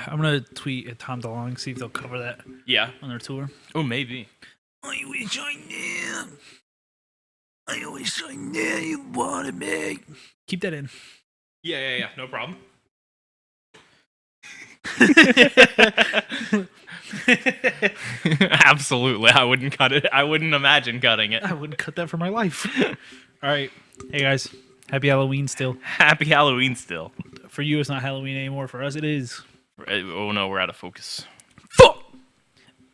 I'm gonna tweet at Tom DeLonge, see if they'll cover that Yeah. on their tour. Oh, maybe. I wish I knew. I wish I knew you wanted me. Keep that in. Yeah. No problem. Absolutely. I wouldn't cut it. I wouldn't imagine cutting it. I wouldn't cut that for my life. All right. Hey, guys. Happy Halloween still. Happy Halloween still. For you, it's not Halloween anymore. For us, it is. Oh, no, we're out of focus. Fuck!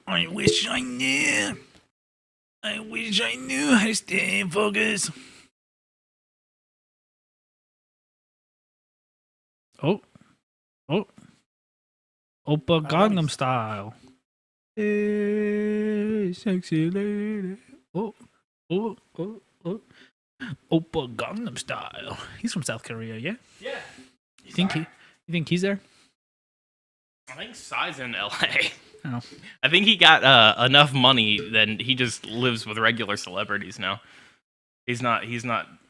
I wish I knew. I wish I knew how to stay in focus. Oh. Oppa Gangnam Style. Hey, sexy lady. Oh. Oppa Gangnam Style. He's from South Korea, yeah? Yeah. You think he's there? I think Psy's in LA. Oh. I think he got enough money, then he just lives with regular celebrities now. He's not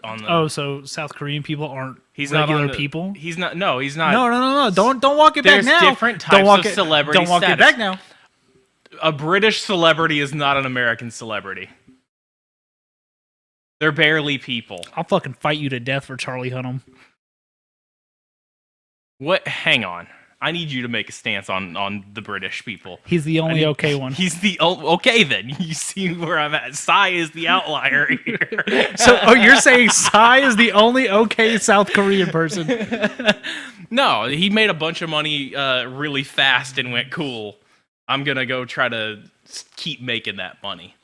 on the... Oh, so South Korean people aren't He's not regular on the, people? He's not... No, he's not... No. Don't walk it back now. There's different types of celebrity Don't walk it status. back now. A British celebrity is not an American celebrity. They're barely people. I'll fucking fight you to death for Charlie Hunnam. What? Hang on. I need you to make a stance on the British people. He's the only okay one. He's the... Okay, then. You see where I'm at. Psy is the outlier here. So, you're saying Psy is the only okay South Korean person? No, he made a bunch of money really fast and went, cool. I'm going to go try to keep making that money.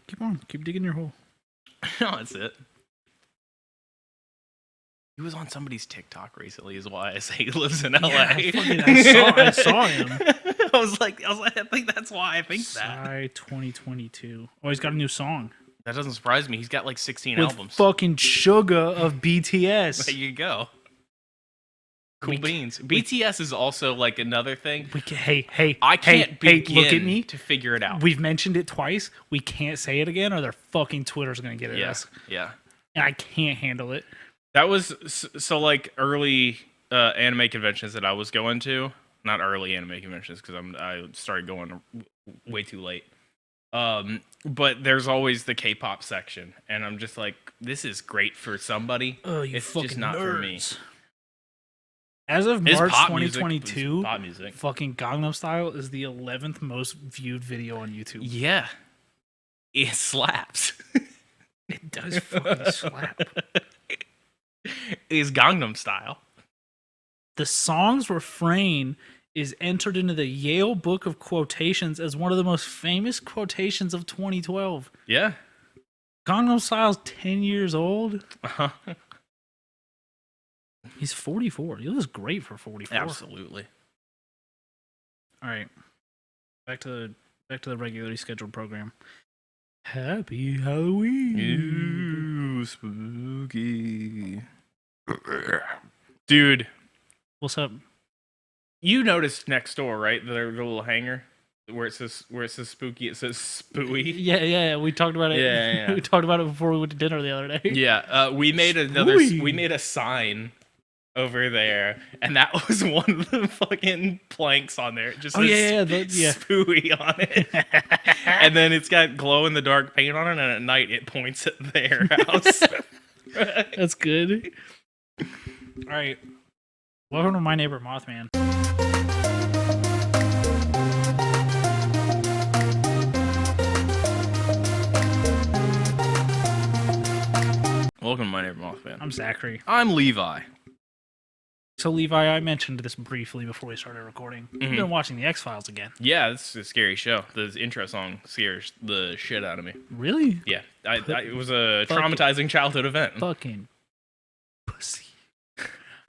Keep on. Keep digging your hole. No, that's it. He was on somebody's TikTok recently, is why I say he lives in LA. Yeah, I saw him. I was like, I think that's why I think that. Psy 2022. Oh, he's got a new song. That doesn't surprise me. He's got like 16 With albums. fucking Suga of BTS. There you go. Cool beans. BTS is also like another thing. I can't begin look at me. to figure it out. We've mentioned it twice. We can't say it again, or their fucking Twitter's gonna get at us. Yeah. And I can't handle it. That was so like early anime conventions that I was going to. Not early anime conventions because I started going way too late. But there's always the K-pop section, and I'm just like, this is great for somebody. Oh, you it's fucking just not nerds. for me. As of It's March pop 2022, music. Pop music. fucking Gangnam Style is the 11th most viewed video on YouTube. Yeah, it slaps. It does fucking slap. Is Gangnam Style. The song's refrain is entered into the Yale Book of Quotations as one of the most famous quotations of 2012. Yeah. Gangnam Style's 10 years old. Uh-huh. He's 44. He looks great for 44. Absolutely. All right. Back to the regularly scheduled program. Happy Halloween. Ooh, spooky. Dude, What's up? you noticed next door, right? The little hanger where it says spooky, it says spooey. Yeah. We talked about it. Yeah. We talked about it before we went to dinner the other day. Yeah, we made Spooey. we made a sign over there, and that was one of the fucking planks on there. It just says spooey on it. And then it's got glow in the dark paint on it, and at night it points at their house. That's good. All right. Welcome to My Neighbor Mothman. Welcome to My Neighbor Mothman. I'm Zachary. I'm Levi. So, Levi, I mentioned this briefly before we started recording. You've been watching The X-Files again. Yeah, it's a scary show. The intro song scares the shit out of me. Really? Yeah, it was a traumatizing childhood event. Fucking pussy.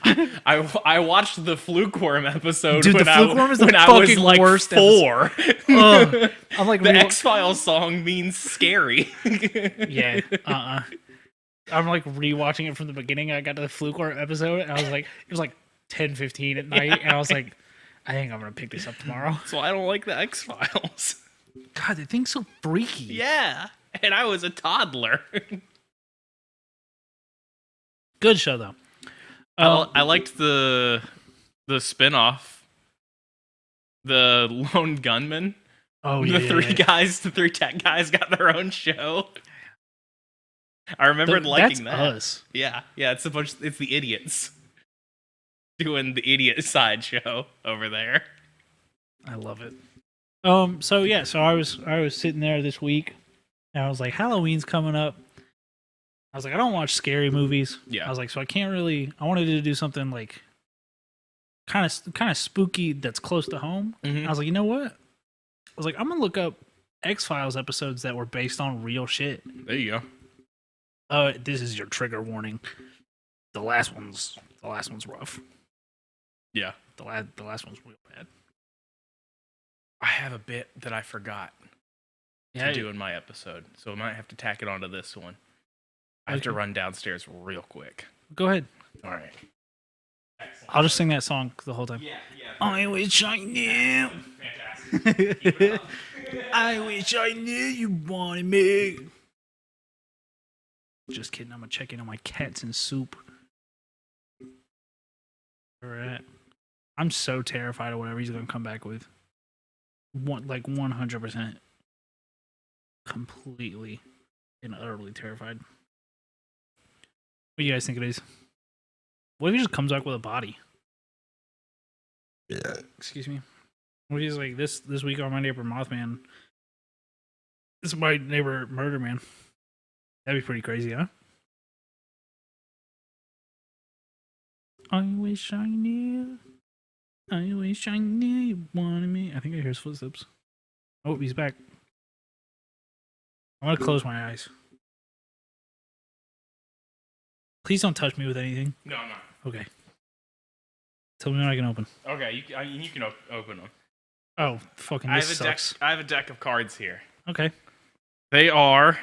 I watched the Flukeworm episode Dude, when the Flukeworm is the I was fucking like worst 4. I'm like, The X-Files song means scary. Yeah. I'm like rewatching it from the beginning. I got to the Flukeworm episode, and I was like, it was like 10:15 at night, and I was like, I think I'm gonna pick this up tomorrow. So I don't like the X-Files. God, the thing's so freaky. Yeah, and I was a toddler. Good show though. I liked the the spinoff, the Lone Gunman. Oh yeah, The three tech guys got their own show. I remember liking that. Us. Yeah, it's it's the idiots doing the idiot sideshow over there. I love it. So I was sitting there this week, and I was like, Halloween's coming up. I was like, I don't watch scary movies. Yeah. I was like, so I can't really. I wanted to do something like kind of spooky that's close to home. Mhm. I was like, you know what? I was like, I'm gonna look up X-Files episodes that were based on real shit. There you go. This is your trigger warning. The last one's rough. Yeah. The last one's real bad. I have a bit that I forgot to do in my episode, so I might have to tack it onto this one. I have to run downstairs real quick. Go ahead. All right. I'll just sing that song the whole time. Yeah. I wish I knew. Fantastic. Keep it up. I wish I knew you wanted me. Just kidding. I'm gonna check in on my cats and soup. Where we're at. I'm so terrified of whatever he's gonna come back with. 100%. Completely and utterly terrified. What do you guys think it is? What if he just comes back with a body? Yeah. Excuse me. What if he's like this week on My Neighbor Mothman? This is My Neighbor Murder Man. That'd be pretty crazy, huh? I wish I knew. I wish I knew you wanted me. I think I hear his footsteps. Oh, he's back. I'm gonna close my eyes. Please don't touch me with anything. No, I'm not. Okay. Tell me when I can open. Okay, you can open them. Oh, fucking this sucks. I have a deck of cards here. Okay. They are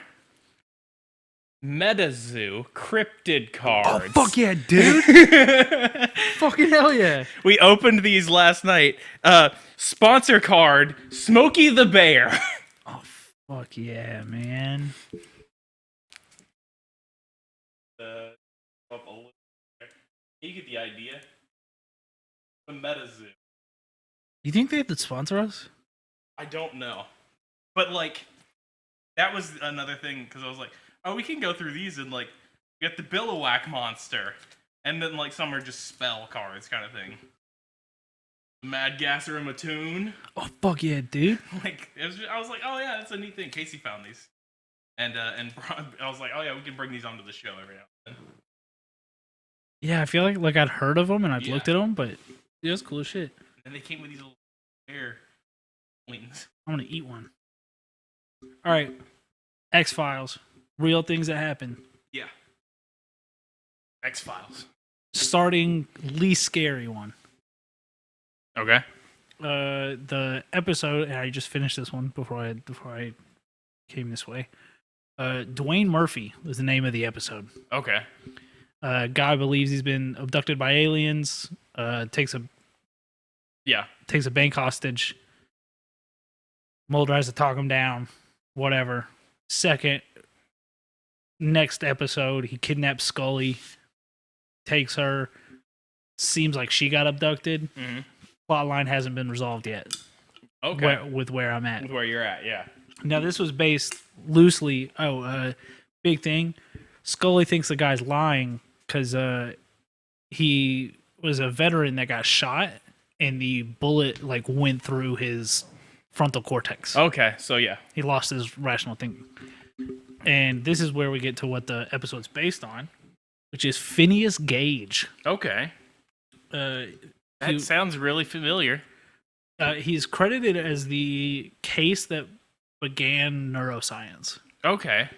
MetaZoo cryptid cards. Oh, fuck yeah, dude. Fucking hell yeah. We opened these last night. Sponsor card, Smokey the Bear. Oh, fuck yeah, man. You get the idea. The MetaZoo. You think they have to sponsor us? I don't know. But, like, that was another thing, because I was like, oh, we can go through these and, like, get the Billowhack monster. And then, like, some are just spell cards kind of thing. Mad Gasser and Mattoon. Oh, fuck yeah, dude. Like, I was like, oh, yeah, that's a neat thing. Casey found these. And I was like, oh, yeah, we can bring these onto the show every now and then. Yeah, I feel like I'd heard of them and I'd looked at them, but it was cool as shit. And they came with these little bear wings. I'm gonna eat one. All right, X-Files, real things that happen. Yeah. X-Files. Starting least scary one. Okay. The episode, and I just finished this one before I came this way. Dwayne Murphy was the name of the episode. Okay. Guy believes he's been abducted by aliens. Takes a bank hostage. Mulder has to talk him down. Whatever. Next episode, he kidnaps Scully. Takes her. Seems like she got abducted. Mm-hmm. Plotline hasn't been resolved yet. Okay. With where I'm at. With where you're at, yeah. Now, this was based loosely. Big thing. Scully thinks the guy's lying because he was a veteran that got shot and the bullet like went through his frontal cortex. Okay, so yeah. He lost his rational thinking. And this is where we get to what the episode's based on, which is Phineas Gage. Okay. That sounds really familiar. He's credited as the case that began neuroscience. Okay.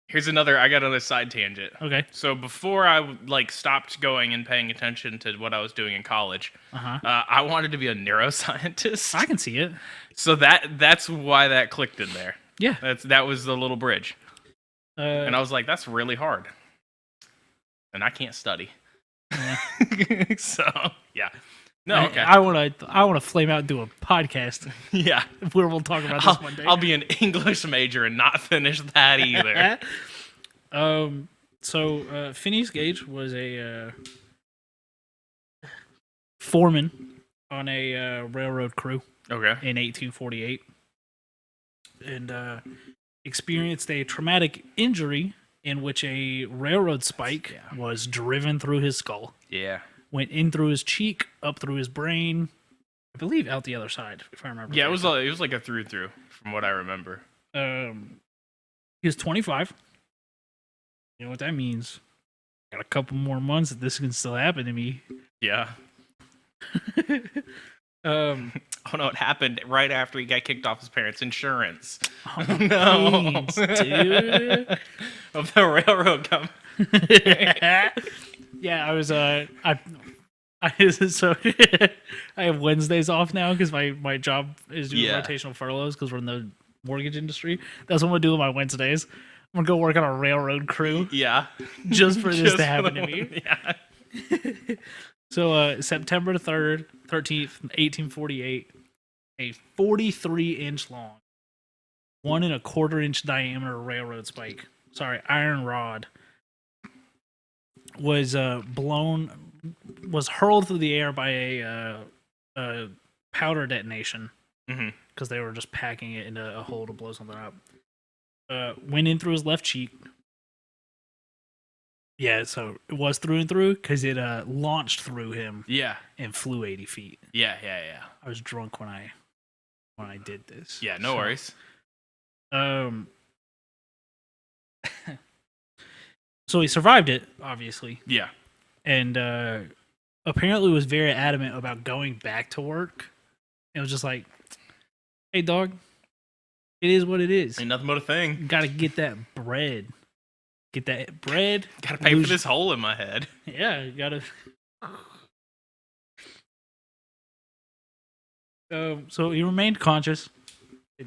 Here's I got another side tangent. Okay. So before I stopped going and paying attention to what I was doing in college, I wanted to be a neuroscientist. I can see it. So that's why that clicked in there. Yeah. That was the little bridge. And I was like, that's really hard. And I can't study. Yeah. So, yeah. No, okay. I want to flame out and do a podcast. Yeah. Where we'll talk about this one day. I'll be an English major and not finish that either. So Phineas Gage was a foreman on a railroad crew Okay. in 1848 and experienced a traumatic injury in which a railroad spike was driven through his skull. Yeah. Went in through his cheek, up through his brain, I believe out the other side, if I remember. Yeah, it was like a through from what I remember. He was 25. You know what that means? Got a couple more months that this can still happen to me. Yeah. Oh no, it happened right after he got kicked off his parents' insurance. Oh, no, please, dude. Of the railroad company. Yeah, I was so I have Wednesdays off now because my job is doing rotational furloughs because we're in the mortgage industry. That's what I'm gonna do on my Wednesdays. I'm gonna go work on a railroad crew. Yeah, just for this to happen to me. Yeah. So September 3rd, 13th, 1848, a 43-inch long, 1 1/4-inch diameter railroad spike. Sorry, iron rod was hurled through the air by a powder detonation because they were just packing it into a hole to blow something up. Went in through his left cheek. Yeah, so it was through and through because it launched through him. Yeah, and flew 80 feet. Yeah. I was drunk when I did this. Yeah, no worries. So he survived it, obviously. Yeah, and apparently was very adamant about going back to work. It was just like, hey, dog, it is what it is. Ain't nothing but a thing. You gotta get that bread. Get that bread. Gotta pay for this hole in my head. Yeah, you gotta. So he remained conscious. It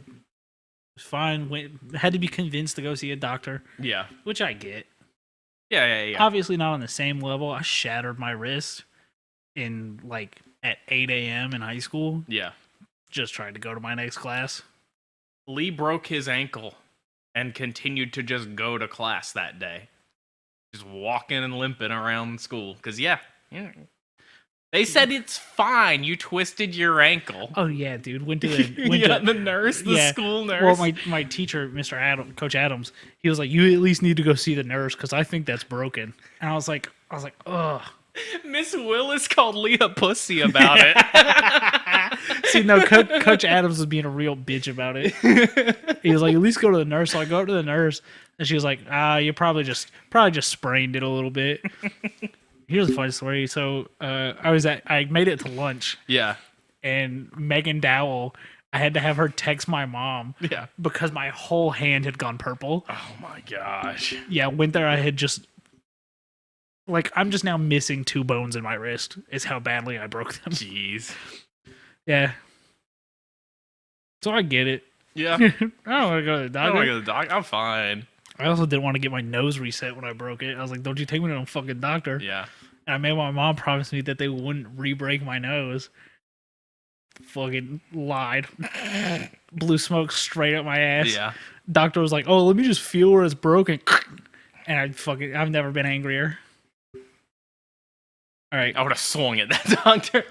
was fine. Had to be convinced to go see a doctor. Yeah, which I get. Yeah. Obviously not on the same level. I shattered my wrist at 8 a.m. in high school. Yeah. Just tried to go to my next class. Lee broke his ankle and continued to just go to class that day. Just walking and limping around school. Because, they said it's fine. You twisted your ankle. Oh, yeah, dude. Went to the nurse, school nurse. Well, my teacher, Mr. Coach Adams, he was like, you at least need to go see the nurse because I think that's broken. And I was like, ugh. Miss Willis called Lee a pussy about it. See, no, Coach Adams was being a real bitch about it. He was like, at least go to the nurse. So I go up to the nurse, and she was like, you probably just sprained it a little bit. Here's a funny story. So I made it to lunch. Yeah. And Megan Dowell, I had to have her text my mom. Yeah. Because my whole hand had gone purple. Oh my gosh. Yeah, went there. I had just I'm just now missing 2 bones in my wrist. Is how badly I broke them. Jeez. Yeah. So I get it. Yeah. I don't want to go to the doctor. I don't want to go to the doctor. I'm fine. I also didn't want to get my nose reset when I broke it. I was like, don't you take me to a fucking doctor. Yeah. And I made my mom promise me that they wouldn't re-break my nose. Fucking lied. Blew smoke straight up my ass. Yeah. Doctor was like, oh, let me just feel where it's broken. And I've never been angrier. All right. I would have swung at that doctor.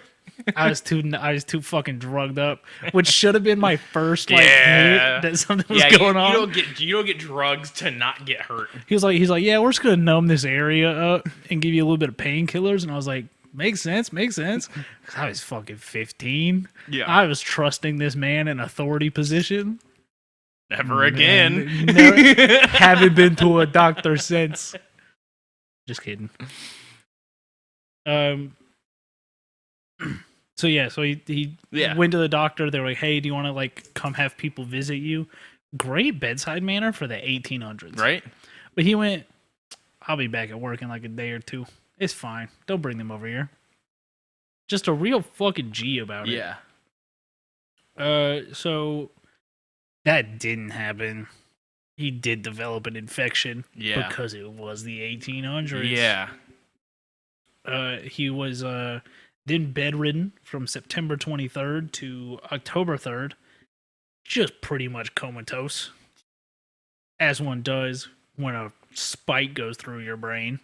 I was too fucking drugged up, which should have been my first hit that something was going on. You don't get drugs to not get hurt. He's like, yeah, we're just gonna numb this area up and give you a little bit of painkillers, and I was like, makes sense. I was fucking 15. Yeah, I was trusting this man in authority position. Never again. Haven't been to a doctor since. Just kidding. So he went to the doctor. They were like, hey, do you want to come have people visit you? Great bedside manner for the 1800s. Right. But he went, I'll be back at work in a day or 2. It's fine. Don't bring them over here. Just a real fucking G about it. Yeah. So that didn't happen. He did develop an infection. Yeah. Because it was the 1800s. Yeah. He was then bedridden from September 23rd to October 3rd. Just pretty much comatose. As one does when a spike goes through your brain.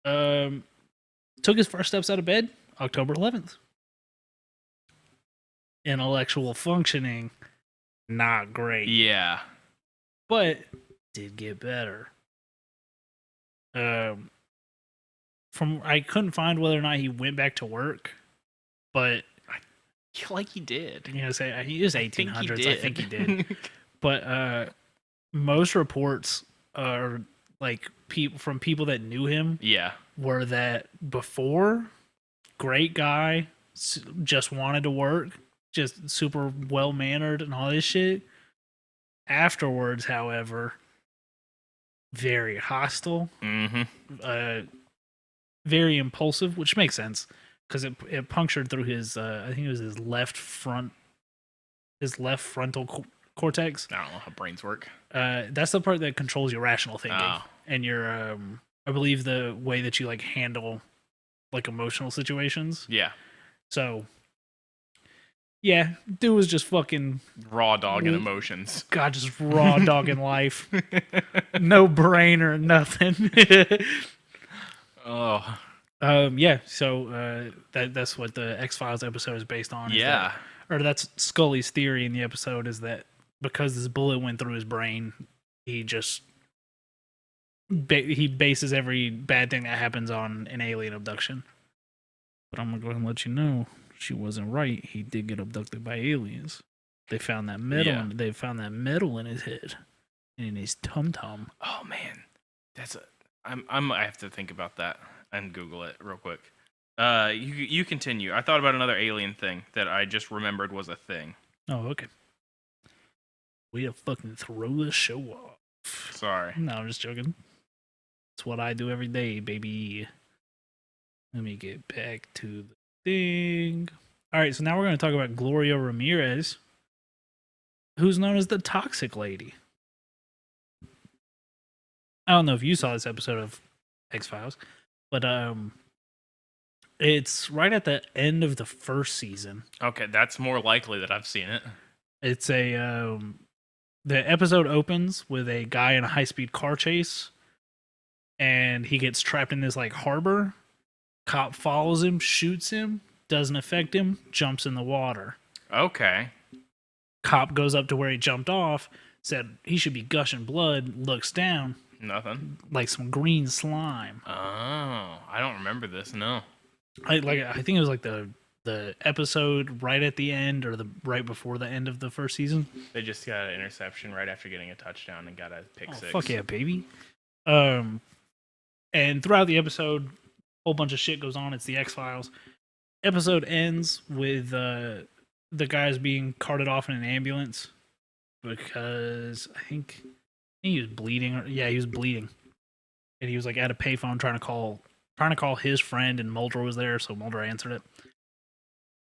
Took his first steps out of bed October 11th. Intellectual functioning, not great. Yeah. But did get better. I couldn't find whether or not he went back to work, but I feel like he did. you know, say he is 1800s. I think he did. But most reports are like people that knew him Yeah. were that before, great guy, just wanted to work, just super well mannered and all this shit. Afterwards, however, very hostile, very impulsive, which makes sense because it punctured through his I think it was his left frontal cortex. I don't know how brains work. That's the part that controls your rational thinking Oh. and your I believe the way that you like handle like emotional situations. Yeah. So yeah, dude was just fucking Raw dog and emotions. God, just raw dog in life. No brain or nothing. Oh. Yeah, so that's what the X-Files episode is based on. Yeah. Or that's Scully's theory in the episode, is that because this bullet went through his brain, he just he bases every bad thing that happens on an alien abduction. But I'm gonna go ahead and let you know she wasn't right. He did get abducted by aliens. They found that metal. Yeah. They found that metal in his head and in his tum tum. Oh man, I have to think about that and Google it real quick. You continue. I thought about another alien thing that I just remembered was a thing. Oh, okay. We have fucking throw the show off. Sorry. No, I'm just joking. It's what I do every day, baby. Let me get back to the thing. All right, so now we're going to talk about Gloria Ramirez, who's known as the Toxic Lady. I don't know if you saw this episode of X-Files, but it's right at the end of the first season. Okay, that's more likely that I've seen it. It's a the episode opens with a guy in a high-speed car chase, and he gets trapped in this like harbor. Cop follows him, shoots him, doesn't affect him, jumps in the water. Okay. Cop goes up to where he jumped off, said he should be gushing blood, looks down, Nothing. like some green slime. Oh, I don't remember this. No. I think it was like the episode right at the end or the right before the end of the first season. They just got an interception right after getting a touchdown and got a pick six. Fuck yeah, baby. And throughout the episode, a whole bunch of shit goes on. It's the X-Files. Episode ends with the guys being carted off in an ambulance because I think he was bleeding. Yeah, he was bleeding, and he was like at a payphone trying to call his friend, and Mulder was there, so Mulder answered it.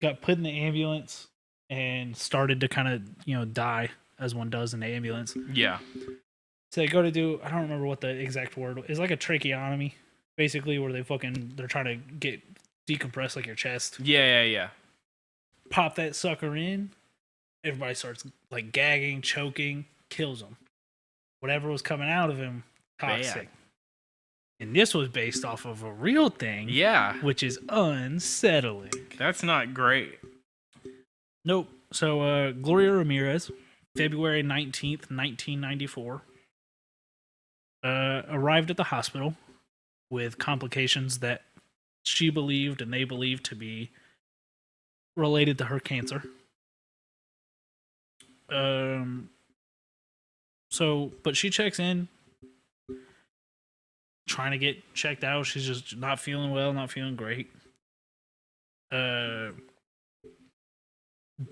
Got put in the ambulance and started to kind of die as one does in the ambulance. Yeah. So they go to do, I don't remember what the exact word is, like a tracheotomy, basically, where they're trying to get decompress like your chest. Yeah. Pop that sucker in. Everybody starts like gagging, choking, kills him. Whatever was coming out of him, toxic. Bad. And this was based off of a real thing. Yeah. Which is unsettling. That's not great. Nope. So Gloria Ramirez, February 19th, 1994, arrived at the hospital with complications that she believed and they believed to be related to her cancer. But she checks in, trying to get checked out. She's just not feeling well, not feeling great.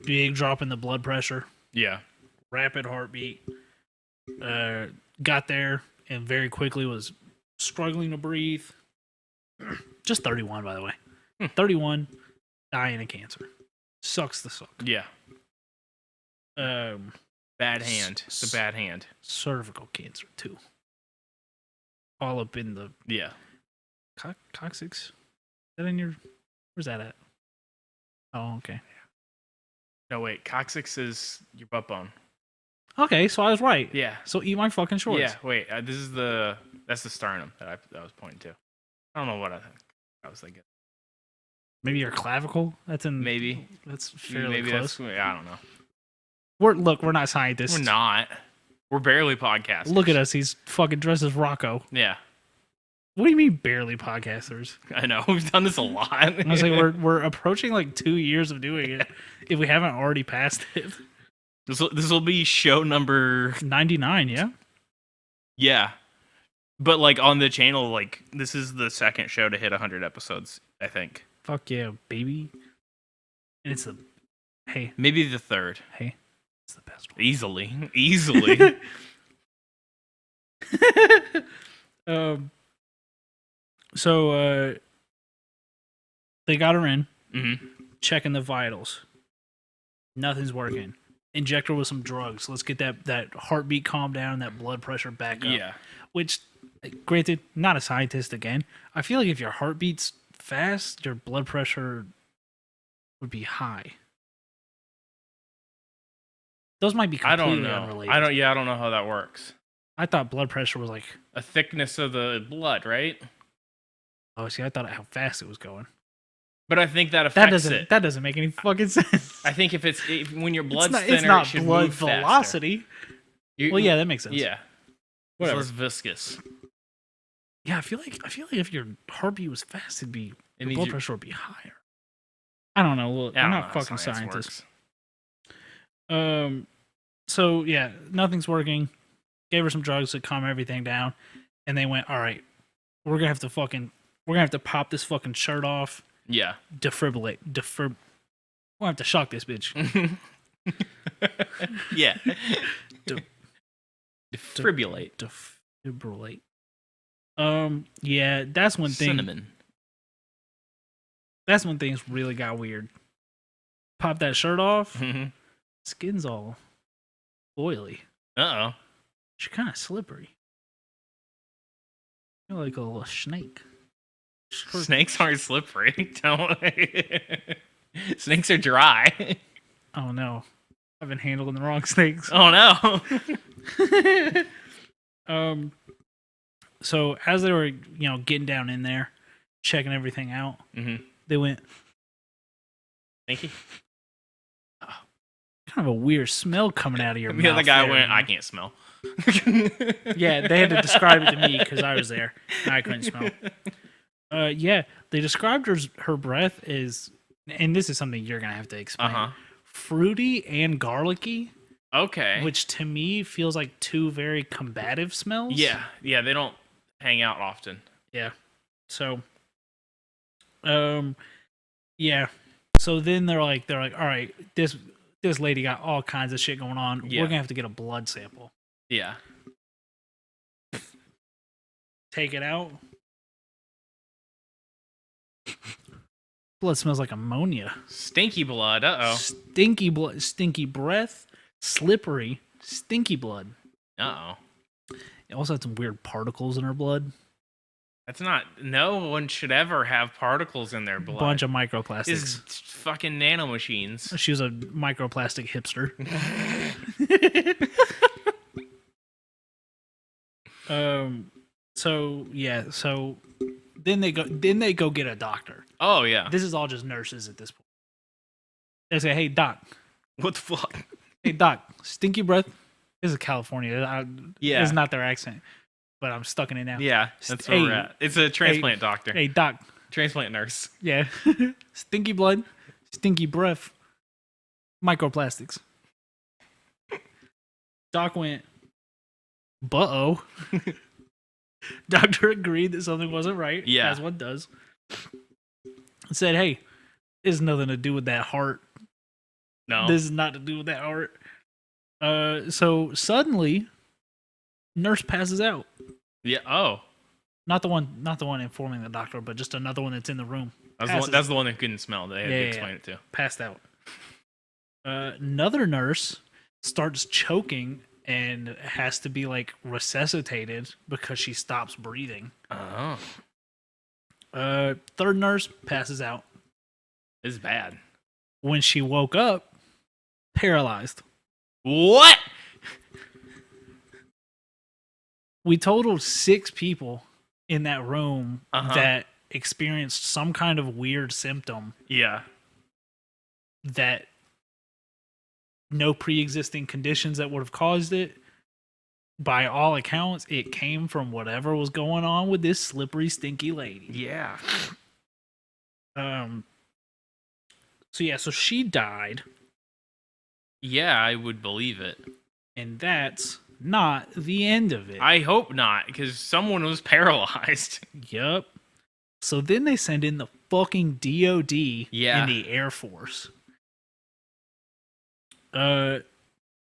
Big drop in the blood pressure. Yeah. Rapid heartbeat. Got there and very quickly was struggling to breathe. Just 31, by the way. 31, dying of cancer. Sucks to suck. Yeah. Bad hand. It's a bad hand. Cervical cancer, too. All up in the... Yeah. Coccyx? Is that in your... Where's that at? Oh, okay. No, wait. Coccyx is your butt bone. Okay, so I was right. Yeah. So eat my fucking shorts. Yeah, wait. That's the sternum that I was pointing to. I don't know what I was thinking. Maybe your clavicle. That's in. Maybe. That's fairly close. I don't know. We're not scientists. We're not. We're barely podcasters. Look at us. He's fucking dressed as Rocco. Yeah. What do you mean barely podcasters? I know. We've done this a lot. I was like, we're approaching like 2 years of doing it. If we haven't already passed it. This will be show number 99, yeah? Yeah. But like on the channel, like this is the second show to hit 100 episodes, I think. Fuck yeah, baby. And it's the Maybe the third. Hey. It's the best one. Easily. So they got her in, checking the vitals. Nothing's working. Inject her with some drugs. Let's get that heartbeat calmed down, that blood pressure back up. Yeah. Which, granted, not a scientist again. I feel like if your heart beats fast, your blood pressure would be high. Those might be completely unrelated. I don't know how that works. I thought blood pressure was like a thickness of the blood, right? Oh, see, I thought how fast it was going. But I think that affects it. That doesn't make any fucking sense. I think if when your blood's thinner, it's not it should blood move velocity. Well, yeah, that makes sense. Yeah, whatever. It's less viscous. Yeah, I feel like if your heartbeat was fast, your blood pressure would be higher. I don't know. Look, I'm not fucking scientist. So yeah, nothing's working. Gave her some drugs to calm everything down, and they went, all right, we're gonna have to pop this fucking shirt off. Yeah. Defibrillate. We'll have to shock this bitch. Yeah. Defibrillate. Defibrillate. Yeah, that's one thing. Cinnamon. That's when things really got weird. Pop that shirt off. Mm-hmm. Skin's all oily. Uh-oh. She's kind of slippery. You're like a little snake. Snakes aren't slippery. Snakes are dry. Oh no. I've been handling the wrong snakes. Oh no. So as they were, getting down in there, checking everything out, they went, Thank you. Kind of a weird smell coming out of your mouth. The other guy went, I can't smell. Yeah, they had to describe it to me because I was there and I couldn't smell. Yeah, they described her breath as, and this is something you're gonna have to explain. Fruity and garlicky. Okay. Which to me feels like two very combative smells. Yeah, they don't hang out often. Yeah. So, yeah. So then they're like, all right, this lady got all kinds of shit going on. Yeah. We're gonna have to get a blood sample. Yeah. Take it out. Blood smells like ammonia. Stinky blood. Uh-oh. Stinky blood. Stinky breath. Slippery. Stinky blood. Uh-oh. It also had some weird particles in her blood. That's not... No one should ever have particles in their blood. Bunch of microplastics. It's fucking nanomachines. She was a microplastic hipster. So yeah. So then they go get a doctor. Oh yeah. This is all just nurses at this point. They say, "Hey doc, what the fuck? Hey doc, stinky breath." This is California. Yeah, it's not their accent, but I'm stuck in it now. Yeah, that's where we're at. It's a transplant doctor. Hey doc, transplant nurse. Yeah, stinky blood, stinky breath, microplastics. Doc went, "Uh-oh." Doctor agreed that something wasn't right. Yeah, as one does. Said, "Hey, this has nothing to do with that heart. No, this is not to do with that heart." So suddenly, nurse passes out. Yeah. Oh, not the one informing the doctor, but just another one that's in the room. That's the one that couldn't smell. They had to explain it to. Passed out. Another nurse starts choking and has to be like resuscitated because she stops breathing. Oh. Third nurse passes out. This is bad. When she woke up, paralyzed. What? We totaled 6 people in that room that experienced some kind of weird symptom Yeah. that no pre-existing conditions that would have caused it. By all accounts, it came from whatever was going on with this slippery, stinky lady. Yeah. So she died, Yeah, I would believe it. and that's not the end of it. I hope not, because someone was paralyzed. Yup. So then they send in the fucking DOD Yeah. in the Air Force.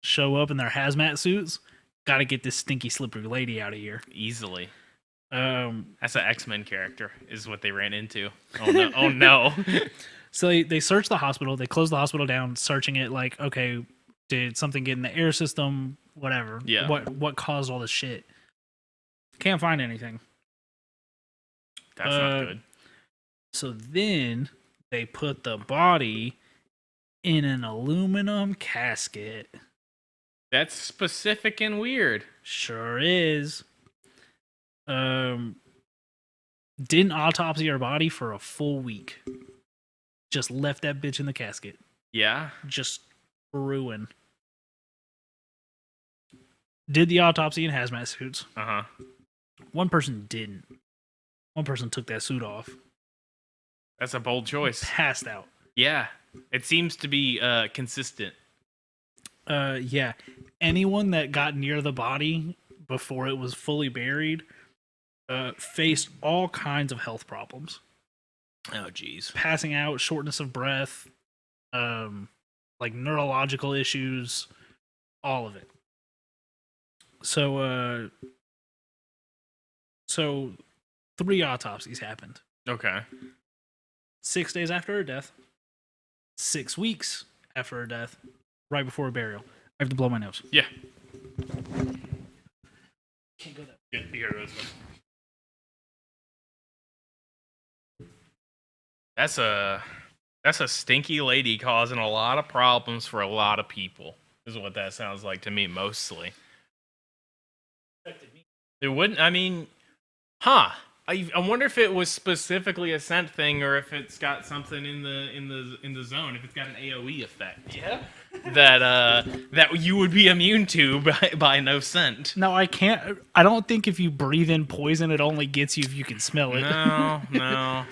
Show up in their hazmat suits. Got to get this stinky, slippery lady out of here. Easily. Um, That's an X-Men character, is what they ran into. Oh no. Oh no. so they search the hospital. They close the hospital down, searching it like, okay, did something get in the air system? Whatever. Yeah. What caused all this shit? Can't find anything. That's not good. So then they put the body in an aluminum casket. That's specific and weird. Sure is. Didn't autopsy her body for a full week. Just left that bitch in the casket. Yeah. Just ruin. Did the autopsy in hazmat suits. Uh-huh. One person didn't. One person took that suit off. That's a bold choice. Passed out. Yeah. It seems to be consistent. Yeah. Anyone that got near the body before it was fully buried faced all kinds of health problems. Oh, geez. Passing out, shortness of breath, like neurological issues, all of it. So 3 autopsies happened. Okay. 6 days after her death, 6 weeks after her death, right before her burial. I have to blow my nose. Yeah. Can't go that. Yeah, you hear this one. That's a stinky lady causing a lot of problems for a lot of people. Is what that sounds like to me mostly. It wouldn't. I mean, huh? I wonder if it was specifically a scent thing, or if it's got something in the zone. If it's got an AOE effect. Yeah. That you would be immune to by no scent. No, I can't. I don't think if you breathe in poison, it only gets you if you can smell it. No.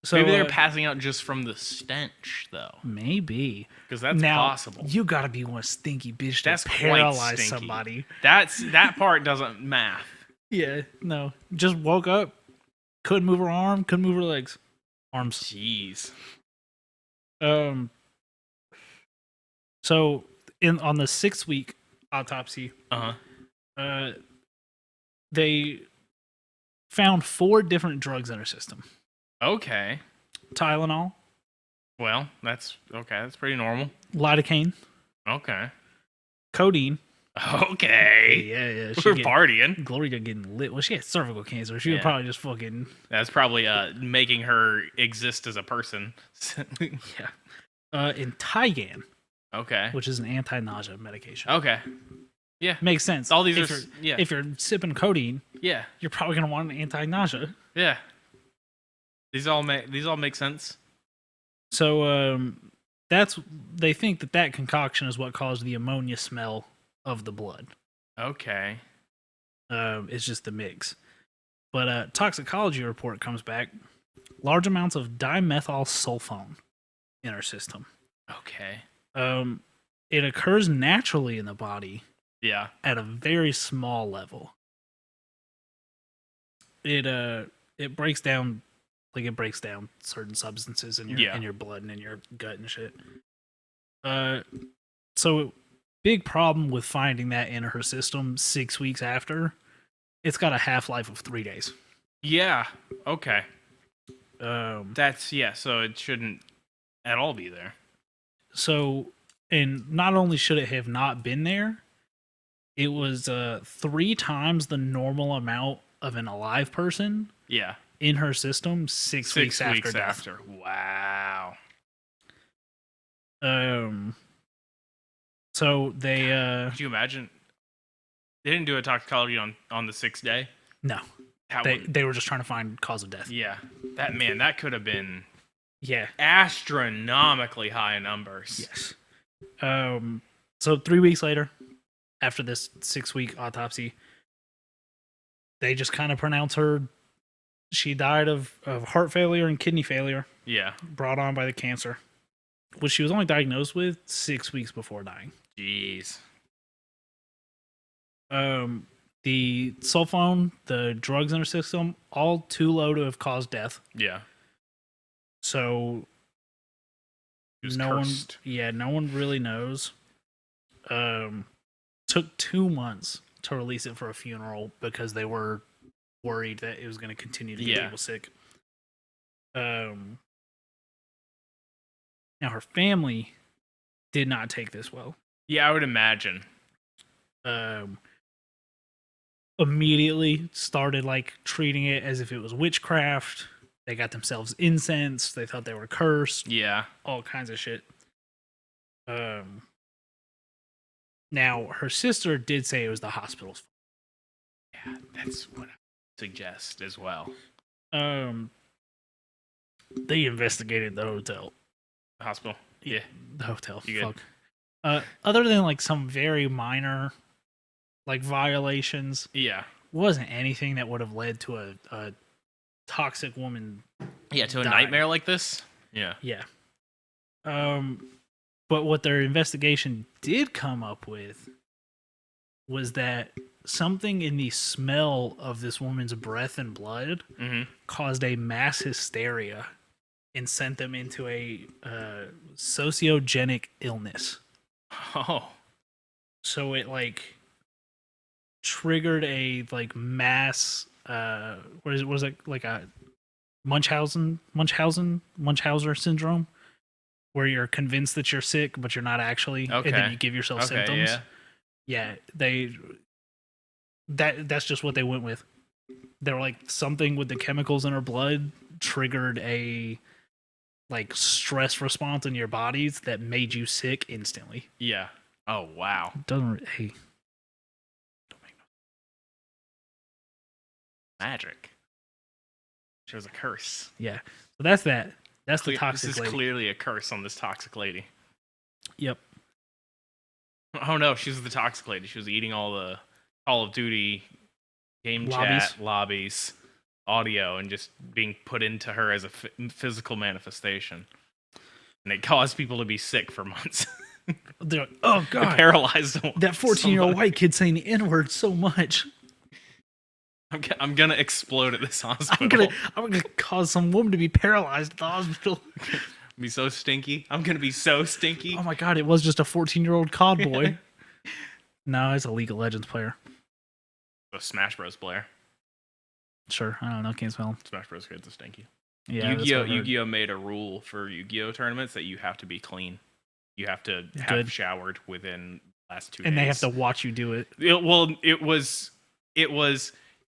So maybe they're passing out just from the stench, though. Maybe. Because that's now, possible. You gotta be one stinky bitch to That's quite paralyze stinky. somebody. That part doesn't math. Yeah, no. Just woke up, couldn't move her arm, couldn't move her legs. Arms. Jeez. So on the 6-week autopsy, they found 4 different drugs in her system. Okay. Tylenol, Well, that's okay. That's pretty normal. lidocaine, Okay. codeine. Okay. Yeah. We're partying. Gloria getting lit. Well, she had cervical cancer. She would Yeah. probably just fucking... That's probably making her exist as a person. Yeah. And Tygan, Okay. which is an anti-nausea medication. Okay. Yeah. Makes sense. All these if are you're, If you're sipping codeine, yeah. you're probably going to want an anti-nausea. Yeah. These all make sense. So they think that concoction is what caused the ammonia smell of the blood. Okay. It's just the mix. But a toxicology report comes back. Large amounts of dimethyl sulfone in our system. Okay. It occurs naturally in the body Yeah. at a very small level. It breaks down certain substances in your blood and in your gut and shit. So big problem with finding that in her system 6 weeks after. It's got a half-life of 3 days. Yeah. Okay. That's so it shouldn't at all be there. So, and not only should it have not been there, it was 3 times the normal amount of an alive person. Yeah. In her system 6 weeks after death. Wow. So they could you imagine? They didn't do a toxicology on the 6th day. No. They were just trying to find cause of death. Yeah, that could have been Yeah. astronomically high numbers. Yes. So 3 weeks later, after this 6-week autopsy, they just kind of pronounce her. She died of heart failure and kidney failure Yeah. brought on by the cancer, which she was only diagnosed with 6 weeks before dying. Jeez. The sulfone, the drugs in her system, all too low to have caused death. Yeah. So It was no cursed. no one really knows. Took 2 months to release it for a funeral because they were worried that it was going to continue to get people sick. Now her family did not take this well. Yeah, I would imagine. Immediately started like treating it as if it was witchcraft. They got themselves incense. They thought they were cursed. Yeah. All kinds of shit. Now her sister did say it was the hospital's fault. Yeah, that's what I suggest as well. They investigated the hotel. Hospital. Yeah. The hotel. You Fuck. Other than like some very minor like violations, Yeah. wasn't anything that would have led to a toxic woman. Yeah, to a dying. nightmare like this? Yeah. Yeah. But what their investigation did come up with was that something in the smell of this woman's breath and blood caused a mass hysteria and sent them into a sociogenic illness. Oh. So it like triggered a like mass was it like a Munchausen syndrome, where you're convinced that you're sick but you're not actually, and then you give yourself symptoms. Yeah, that's just what they went with. They were like, something with the chemicals in her blood triggered a like stress response in your bodies that made you sick instantly. Yeah. Oh wow. Don't make no magic. She was a curse. Yeah. So that's that. That's the toxic This is lady. clearly a curse on this toxic lady. Yep. Oh no, she was the toxic lady. She was eating all the Call of Duty game chat lobbies, audio, and just being put into her as a physical manifestation. And it caused people to be sick for months. They're like, oh god, it paralyzed them. That 14-year-old white kid saying the N-word so much. I'm gonna explode at this hospital. I'm gonna cause some woman to be paralyzed at the hospital. Be so stinky. I'm gonna be so stinky. Oh my god, it was just a 14-year-old COD boy. No, it's a League of Legends player. A Smash Bros player. Sure, I don't know. Can't smell him. Smash Bros kids are stinky. Yeah, Yu-Gi-Oh made a rule for Yu-Gi-Oh tournaments that you have to be clean. You have to have showered within the last 2 days. And they have to watch you do it. It was.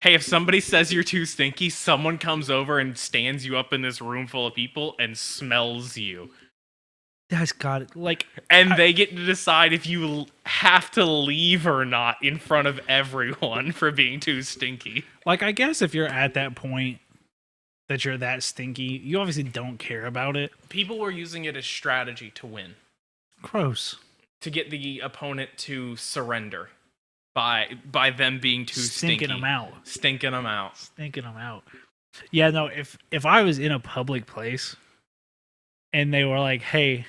Hey, if somebody says you're too stinky, someone comes over and stands you up in this room full of people and smells you. That's got it. Like, and they get to decide if you have to leave or not in front of everyone for being too stinky. Like, I guess if you're at that point that you're that stinky, you obviously don't care about it. People were using it as strategy to win. Gross. To get the opponent to surrender by them being too stinky. Stinking them out. Yeah, no, if I was in a public place and they were like, hey,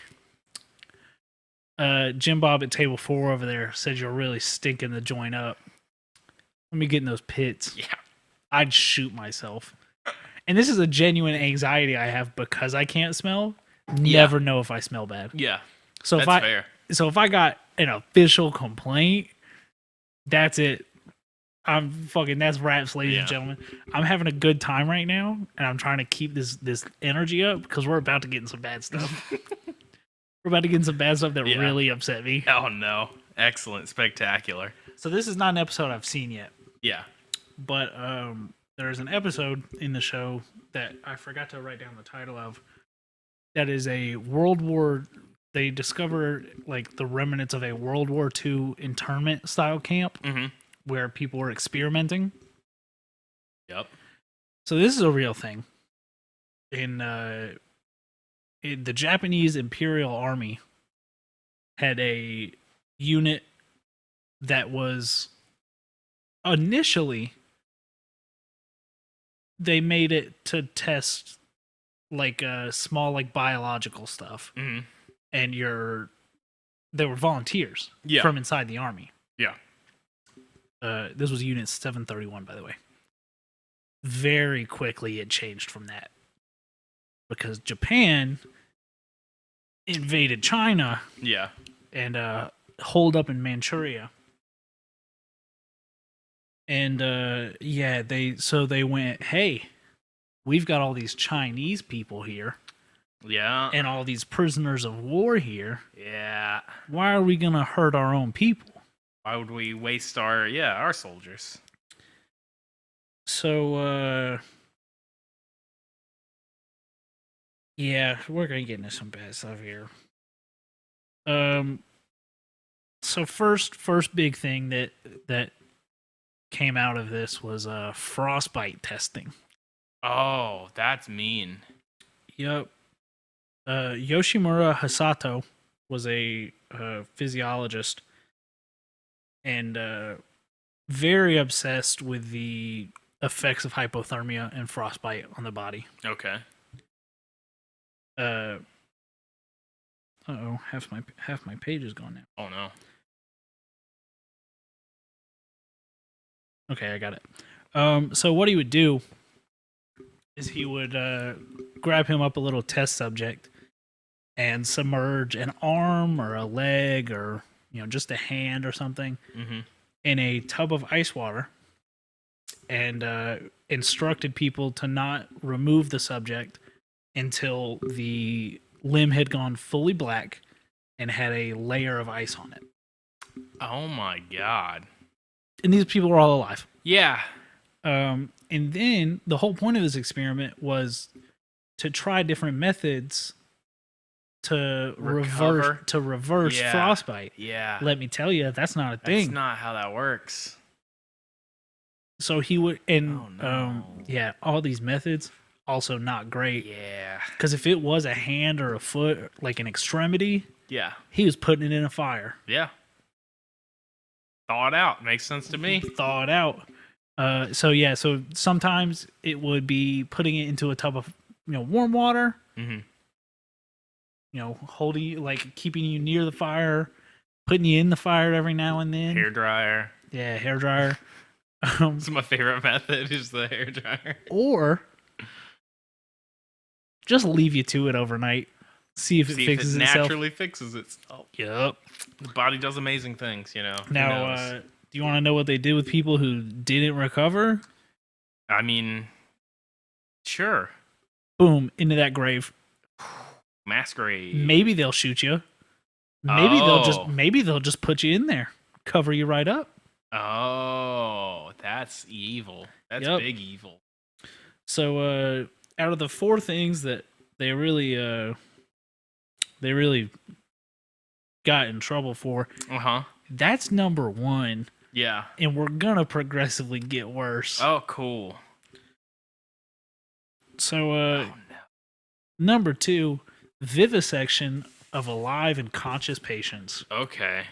Jim Bob at table 4 over there said you're really stinking the joint up. Let me get in those pits. Yeah. I'd shoot myself. And this is a genuine anxiety I have because I can't smell. Never know if I smell bad. Yeah. So that's fair. So if I got an official complaint, that's it. That's raps, ladies and gentlemen. I'm having a good time right now, and I'm trying to keep this energy up because we're about to get in some bad stuff. We're about to get in some bad stuff that really upset me. Oh no. Excellent. Spectacular. So this is not an episode I've seen yet. Yeah. But there's an episode in the show that I forgot to write down the title of. That is a World War. They discover like the remnants of a World War II internment style camp where people were experimenting. Yep. So this is a real thing. In the Japanese Imperial Army had a unit that was initially they made it to test like small like biological stuff, Mm-hmm. and they were volunteers Yeah. from inside the army. Yeah. This was Unit 731, by the way. Very quickly, it changed from that because Japan invaded China Yeah. and holed up in Manchuria. And they went, hey, we've got all these Chinese people here Yeah. and all these prisoners of war here. Yeah. Why are we gonna hurt our own people? Why would we waste our soldiers? So we're gonna get into some bad stuff here. So first big thing that came out of this was frostbite testing. Oh, that's mean. Yep. Yoshimura Hasato was a physiologist and very obsessed with the effects of hypothermia and frostbite on the body. Okay. Half my page is gone now. Oh no. Okay, I got it. So what he would do is he would grab him up a little test subject and submerge an arm or a leg or just a hand or something Mm-hmm. in a tub of ice water, and instructed people to not remove the subject until the limb had gone fully black and had a layer of ice on it. Oh my god. And these people were all alive. Yeah. And then the whole point of this experiment was to try different methods to reverse Yeah. frostbite. Yeah. Let me tell you, that's not a thing. That's not how that works. So he would, and Oh, no. all these methods also not great. Yeah. Because if it was a hand or a foot, like an extremity, Yeah. he was putting it in a fire. Yeah. Thaw it out. Makes sense to me. Thaw it out. So sometimes it would be putting it into a tub of warm water. Mm-hmm. Holding you, like keeping you near the fire, putting you in the fire every now and then. Hair dryer. Yeah, hair dryer. That's my favorite method is the hair dryer. Or just leave you to it overnight. See if it fixes it itself. naturally fixes itself. Yep. The body does amazing things, Who Now, knows? do you want to know what they did with people who didn't recover? I mean, sure. Boom, into that grave. Masquerade. Maybe they'll shoot you. Oh. Maybe they'll just put you in there, cover you right up. Oh, that's evil. That's Yep. big evil. So, out of the four things that they really got in trouble for, Uh-huh. that's number one, Yeah. and we're gonna progressively get worse. Oh, cool. So, Oh, no. number two, vivisection of alive and conscious patients. Okay.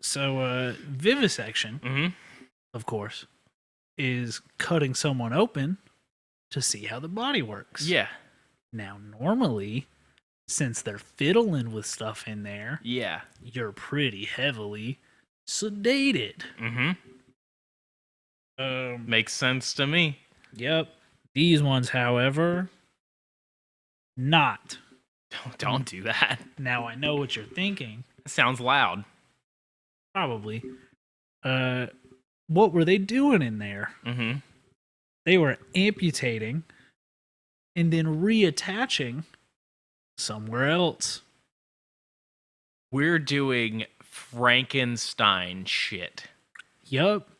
So, vivisection, Mm-hmm. of course, is cutting someone open to see how the body works. Yeah. Now, normally, since they're fiddling with stuff in there, Yeah. you're pretty heavily sedated. Mm-hmm. Makes sense to me. Yep. These ones, however, not. Don't do that. Now, I know what you're thinking. That sounds loud. Probably. What were they doing in there? Mm-hmm. They were amputating and then reattaching somewhere else. We're doing Frankenstein shit. Yup.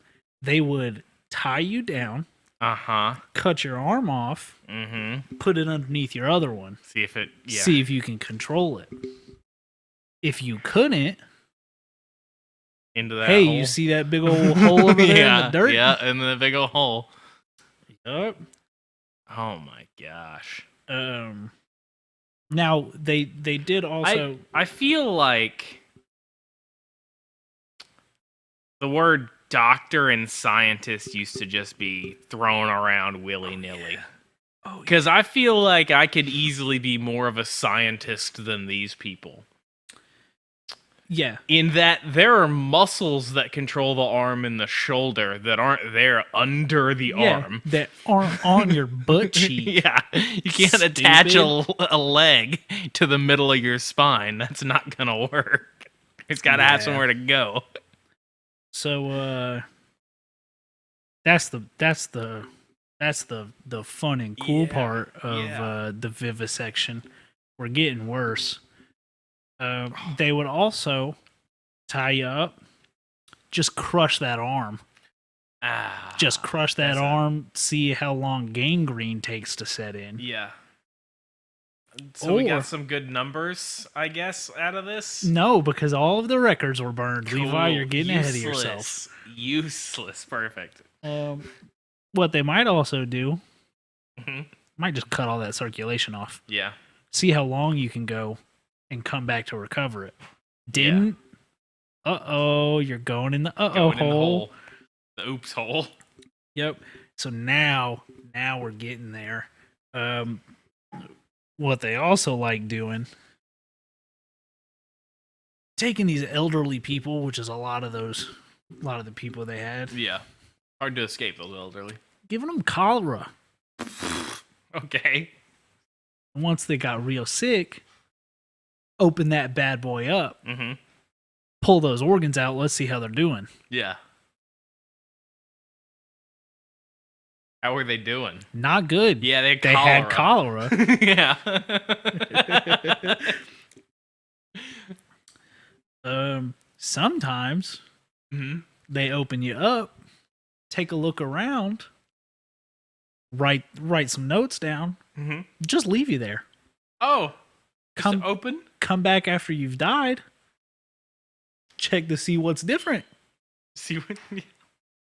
They would tie you down, Uh-huh. cut your arm off, Mm-hmm. put it underneath your other one. See if it... Yeah. See if you can control it. If you couldn't, Into that hey, hole. you see that big old hole over there in the dirt? Yeah, in the big old hole. Yep. Oh my gosh. Now they did also. I feel like the word doctor and scientist used to just be thrown around willy-nilly. Oh, Because I feel like I could easily be more of a scientist than these people. yeah. In that there are muscles that control the arm and the shoulder that aren't there under the arm. That aren't on your butt cheek. Yeah. You can't attach a leg to the middle of your spine. That's not going to work. It's got to have somewhere to go. So that's the fun and cool part of the vivisection. We're getting worse. They would also tie you up, just crush that arm. Just crush that arm, see how long gangrene takes to set in. Yeah. So we got some good numbers, I guess, out of this? No, because all of the records were burned. Cool. Levi, you're getting ahead of yourself. Useless. Perfect. What they might also do, might just cut all that circulation off. Yeah. See how long you can go and come back to recover it. Didn't? Yeah. Uh-oh, you're going in the hole. The oops hole. Yep. So now we're getting there. What they also like doing, taking these elderly people, which is a lot of the people they had. Yeah. Hard to escape those elderly. Giving them cholera. Okay. Once they got real sick, open that bad boy up. Mm-hmm. Pull those organs out. Let's see how they're doing. Yeah. How were they doing? Not good. Yeah, they had cholera. Yeah. Sometimes they open you up, take a look around, write some notes down, just leave you there. Oh, come back after you've died, check to see what's different. See what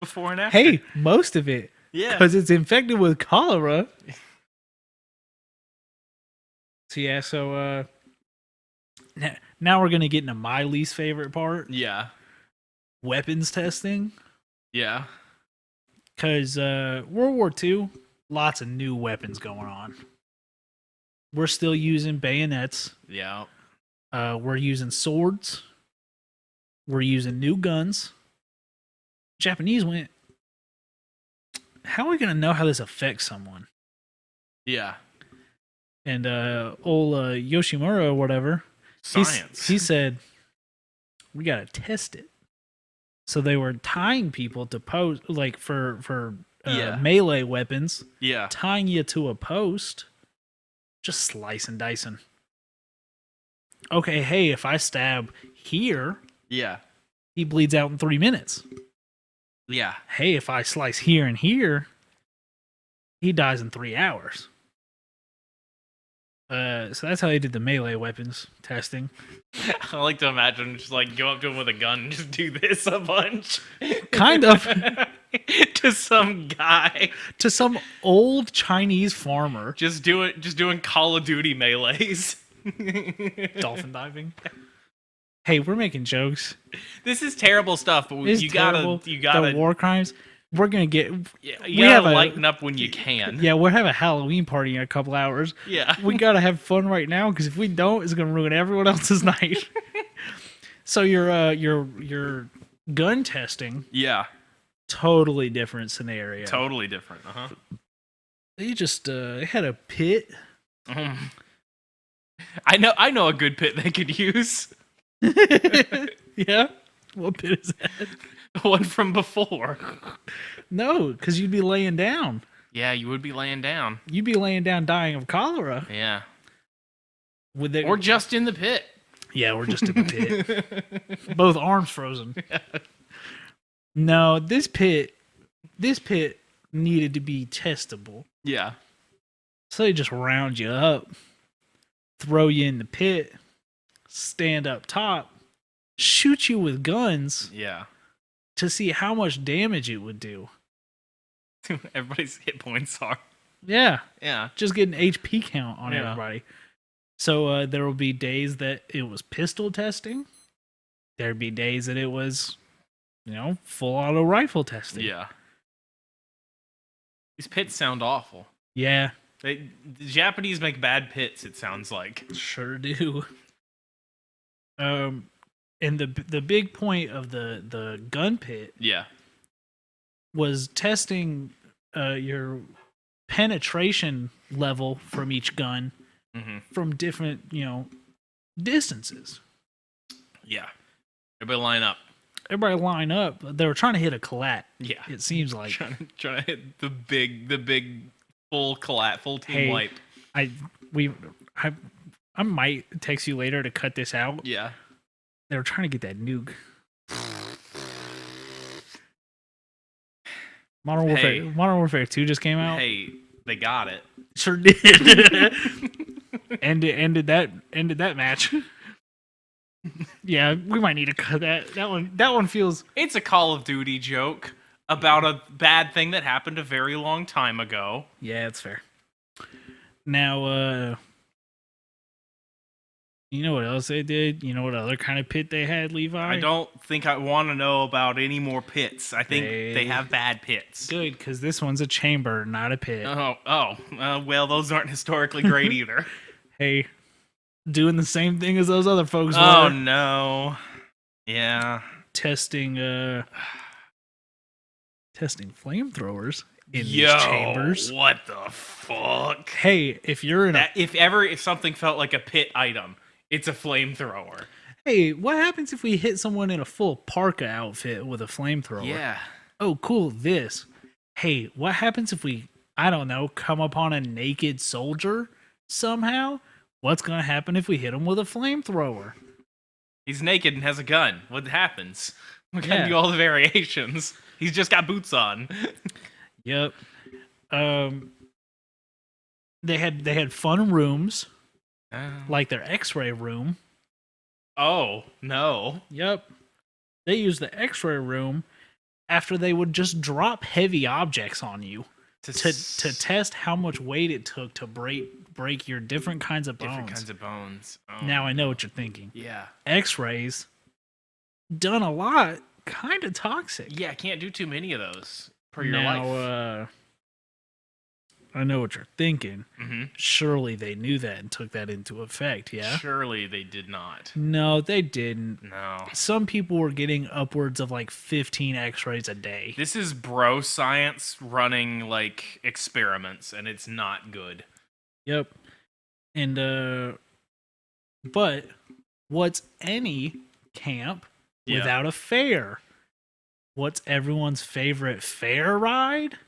before and after. Hey, most of it. Yeah. Because it's infected with cholera. So now we're going to get into my least favorite part. Yeah. Weapons testing. Yeah. Because World War II, lots of new weapons going on. We're still using bayonets. Yeah. We're using swords. We're using new guns. Japanese went, how are we going to know how this affects someone? Yeah. And old Yoshimura or whatever, science. He said, we got to test it. So they were tying people to post, like for melee weapons. Yeah. Tying you to a post, just slice and dicing. Okay, hey, if I stab here, he bleeds out in 3 minutes. Yeah. Hey, if I slice here and here, he dies in 3 hours. So that's how they did the melee weapons testing. I like to imagine just like go up to him with a gun and just do this a bunch. Kind of. To some guy. To some old Chinese farmer. Just doing Call of Duty melees. Dolphin diving. Hey, we're making jokes. This is terrible stuff, but you gotta the war crimes. We're gonna get. You gotta lighten up when you can. Yeah, we'll have a Halloween party in a couple hours. Yeah, we gotta have fun right now because if we don't, it's gonna ruin everyone else's night. So your gun testing. Yeah. Totally different scenario. Totally different. They just had a pit. I know a good pit they could use. Yeah? What pit is that? The one from before. No, because you'd be laying down. Yeah, you would be laying down. You'd be laying down dying of cholera. Yeah. Or just in the pit. Yeah, we're just in the pit. Both arms frozen. Yeah. No, this pit needed to be testable. Yeah. So they just round you up, throw you in the pit, stand up top, shoot you with guns. Yeah. To see how much damage it would do. Everybody's hit points are. Yeah, Yeah. just get an HP count on Yeah. everybody. So there will be days that it was pistol testing. There'd be days that it was, full auto rifle testing. Yeah. These pits sound awful. Yeah, The Japanese make bad pits, it sounds like. sure do. And the big point of the gun pit Yeah. was testing your penetration level from each gun from different, distances. Yeah. Everybody line up. Everybody line up. They were trying to hit a collat. Yeah. It seems like Trying to hit the big full team wipe. I might text you later to cut this out. Yeah. They were trying to get that nuke. Modern Warfare 2 just came out. Hey, they got it. Sure did. ended that match. Yeah, we might need to cut that. That one feels. It's a Call of Duty joke about a bad thing that happened a very long time ago. Yeah, it's fair. Now, you know what else they did? You know what other kind of pit they had, Levi? I don't think I want to know about any more pits. I think they have bad pits. Good, because this one's a chamber, not a pit. Well, those aren't historically great either. Hey, doing the same thing as those other folks were. Oh no. Yeah. Testing flamethrowers in these chambers. What the fuck? Hey, if you're in if something felt like a pit item, it's a flamethrower. Hey, what happens if we hit someone in a full parka outfit with a flamethrower? Yeah. Oh, cool, this. Hey, what happens if we, I don't know, come upon a naked soldier somehow? What's going to happen if we hit him with a flamethrower? He's naked and has a gun. What happens? We gotta do all the variations. He's just got boots on. Yep. They had fun rooms, like their X-ray room. Oh no! Yep. They used the X-ray room after they would just drop heavy objects on you to test how much weight it took to break your different kinds of bones. Oh, now I know what you're thinking. Yeah. X-rays done a lot, kind of toxic. Yeah, can't do too many of those for your life. I know what you're thinking. Mm-hmm. Surely they knew that and took that into effect, yeah? Surely they did not. No, they didn't. No. Some people were getting upwards of like 15 X-rays a day. This is bro science running like experiments, and it's not good. Yep. And but what's any camp without a fair? What's everyone's favorite fair ride?